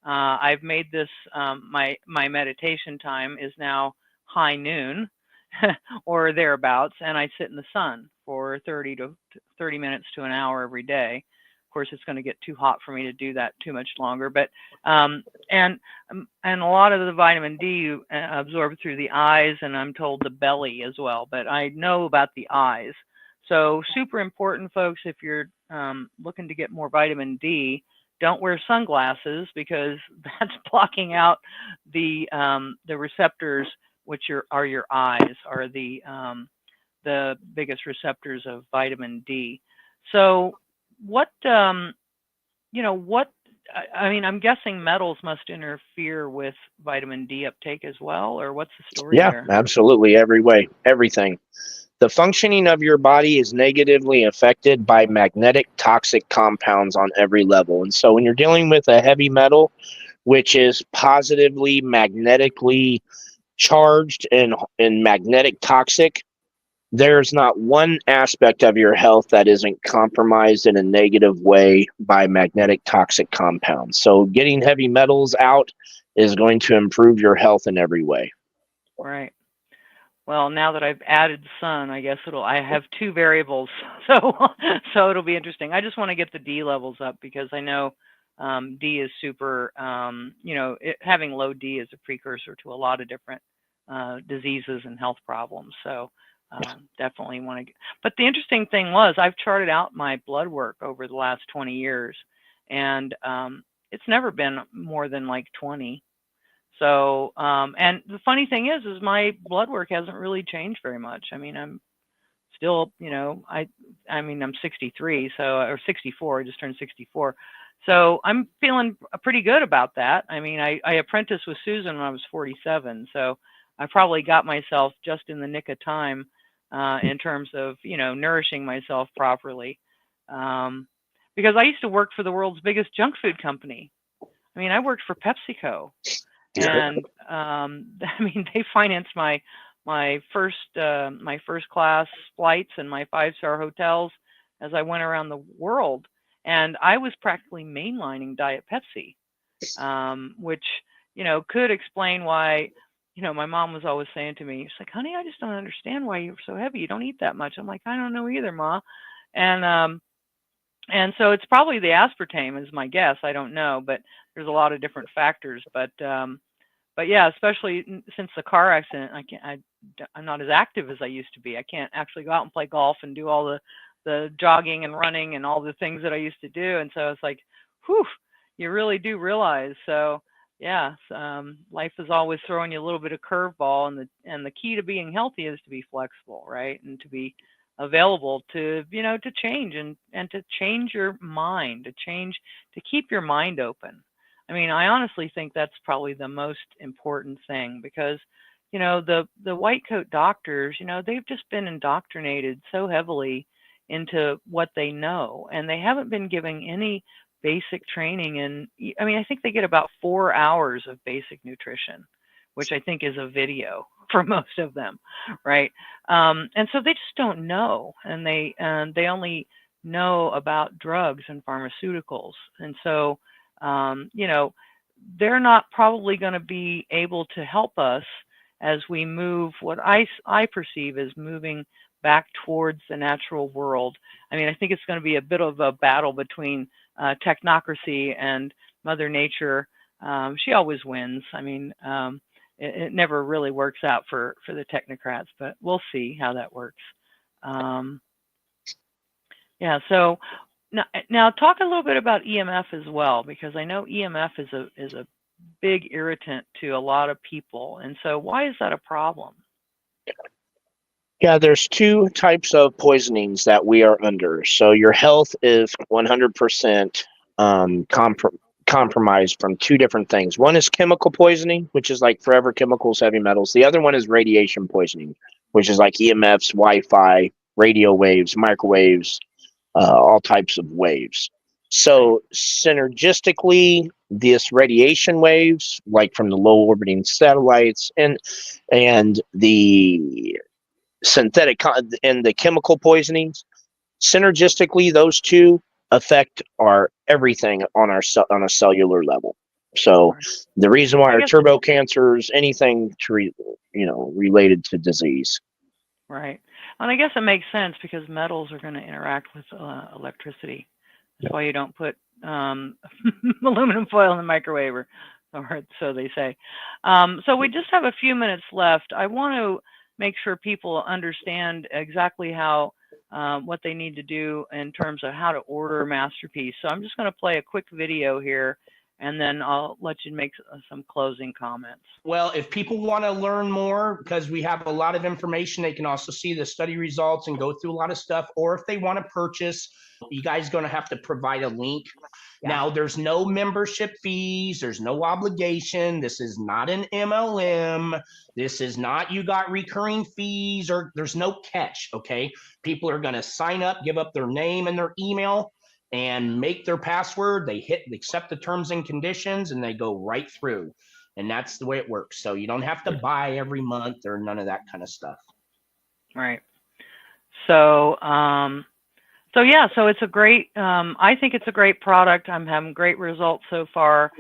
I've made this, my meditation time is now high noon or thereabouts, and I sit in the sun for 30 minutes to an hour every day. Of course, it's going to get too hot for me to do that too much longer, but and a lot of the vitamin D absorbed through the eyes, and I'm told the belly as well, but I know about the eyes. So super important, folks, if you're looking to get more vitamin D, don't wear sunglasses, because that's blocking out the receptors, which are your eyes, are the biggest receptors of vitamin D. So what I mean, I'm guessing metals must interfere with vitamin D uptake as well, or what's the story there? Yeah, absolutely. Every way, everything. The functioning of your body is negatively affected by magnetic toxic compounds on every level. And so when you're dealing with a heavy metal, which is positively magnetically charged and magnetic toxic, there's not one aspect of your health that isn't compromised in a negative way by magnetic toxic compounds. So getting heavy metals out is going to improve your health in every way. Right. Well, now that I've added sun, I guess I have two variables, so it'll be interesting. I just want to get the D levels up, because I know D is super, having low D is a precursor to a lot of different diseases and health problems. So definitely want to. But the interesting thing was, I've charted out my blood work over the last 20 years, and it's never been more than like 20. So, and the funny thing is my blood work hasn't really changed very much. I mean, I'm still, I'm 63, or 64, I just turned 64. So I'm feeling pretty good about that. I mean, I apprenticed with Susan when I was 47. So I probably got myself just in the nick of time in terms of, nourishing myself properly. Because I used to work for the world's biggest junk food company. I mean, I worked for PepsiCo. And I mean, they financed my first class flights and my 5-star hotels as I went around the world, and I was practically mainlining Diet Pepsi, which could explain why my mom was always saying to me, she's like, "Honey, I just don't understand why you're so heavy. You don't eat that much." I'm like, "I don't know either, Ma," and so it's probably the aspartame is my guess. I don't know, but there's a lot of different factors, but yeah, especially since the car accident, I'm not as active as I used to be. I can't actually go out and play golf and do all the jogging and running and all the things that I used to do. And so it's like, whew, you really do realize. So yeah, life is always throwing you a little bit of curveball, and the key to being healthy is to be flexible, right? And to be available to to change and to change your mind, to keep your mind open. I mean, I honestly think that's probably the most important thing, because, the white coat doctors, they've just been indoctrinated so heavily into what they know, and they haven't been giving any basic training. And I mean, I think they get about 4 hours of basic nutrition, which I think is a video for most of them, right? And so they just don't know, and they only know about drugs and pharmaceuticals, and so they're not probably going to be able to help us as we move what I perceive as moving back towards the natural world. I mean, I think it's going to be a bit of a battle between technocracy and Mother Nature, she always wins. I mean, it never really works out for the technocrats, but we'll see how that works. Yeah, so now talk a little bit about EMF as well, because I know EMF is a big irritant to a lot of people. And so why is that a problem? Yeah, there's two types of poisonings that we are under. So your health is 100% compromised from two different things. One is chemical poisoning, which is like forever chemicals, heavy metals. The other one is radiation poisoning, which is like EMFs, Wi-Fi, radio waves, microwaves, all types of waves. So synergistically, this radiation waves, like from the low orbiting satellites and the synthetic and the chemical poisonings, synergistically, those two affect our everything on on a cellular level. So the reason why our turbo cancers, anything to related to disease. Right. And I guess it makes sense because metals are going to interact with electricity. That's why you don't put aluminum foil in the microwave, or so they say. So we just have a few minutes left. I want to make sure people understand exactly how what they need to do in terms of how to order MasterPeace. So I'm just going to play a quick video here, and then I'll let you make some closing comments. Well, if people want to learn more, because we have a lot of information, they can also see the study results and go through a lot of stuff. Or if they want to purchase, you guys are going to have to provide a link. Yeah. Now, there's no membership fees. There's no obligation. This is not an MLM. This is not you got recurring fees, or there's no catch, okay? People are going to sign up, give up their name and their email, and make their password. They accept the terms and conditions, and they go right through. And that's the way it works. So you don't have to buy every month or none of that kind of stuff. Right. So, so it's a great, I think it's a great product. I'm having great results so far.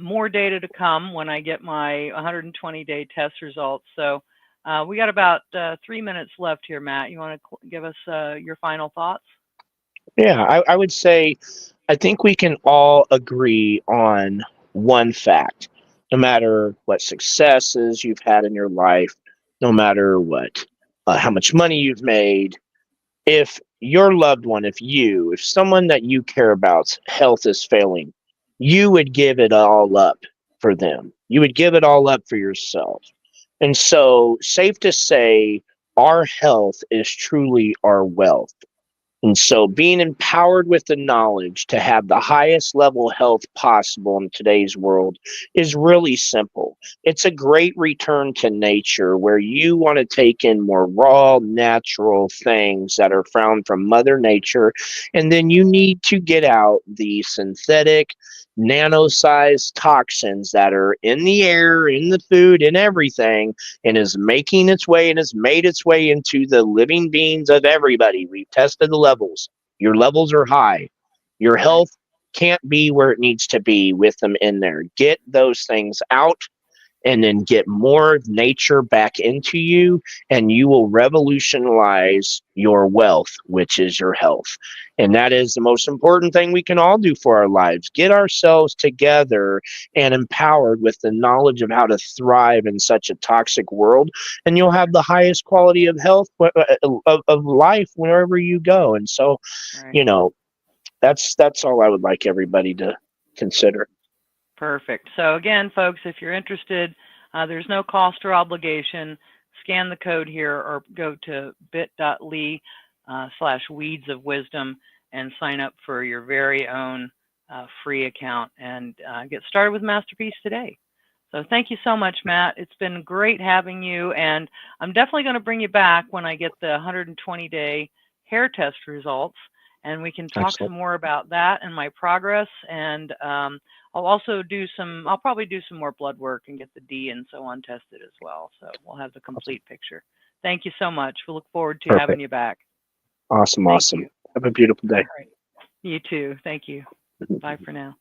More data to come when I get my 120-day test results. So we got about 3 minutes left here, Matt. You want to give us your final thoughts? Yeah, I would say I think we can all agree on one fact. No matter what successes you've had in your life, no matter what, how much money you've made, if your loved one, if someone that you care about's health is failing, you would give it all up for them. You would give it all up for yourself. And so, safe to say, our health is truly our wealth. And so being empowered with the knowledge to have the highest level health possible in today's world is really simple. It's a great return to nature where you want to take in more raw, natural things that are found from Mother Nature. And then you need to get out the synthetic, nano-sized toxins that are in the air, in the food, in everything, and is making its way and has made its way into the living beings of everybody. We've tested the levels. Your levels are high. Your health can't be where it needs to be with them in there. Get those things out and then get more nature back into you, and you will revolutionize your wealth, which is your health. And that is the most important thing we can all do for our lives. Get ourselves together and empowered with the knowledge of how to thrive in such a toxic world, and you'll have the highest quality of health of life wherever you go. And so, that's all I would like everybody to consider. Perfect. So again, folks, if you're interested, there's no cost or obligation. Scan the code here or go to bit.ly/weeds of wisdom and sign up for your very own free account and get started with MasterPeace today. So thank you so much, Matt. It's been great having you, and I'm definitely going to bring you back when I get the 120-day hair test results, and we can talk some more about that and my progress. And I'll probably do some more blood work and get the D and so on tested as well. So we'll have the complete picture. Thank you so much. We look forward to having you back. Awesome. Have a beautiful day. All right. You too. Thank you. Bye for now.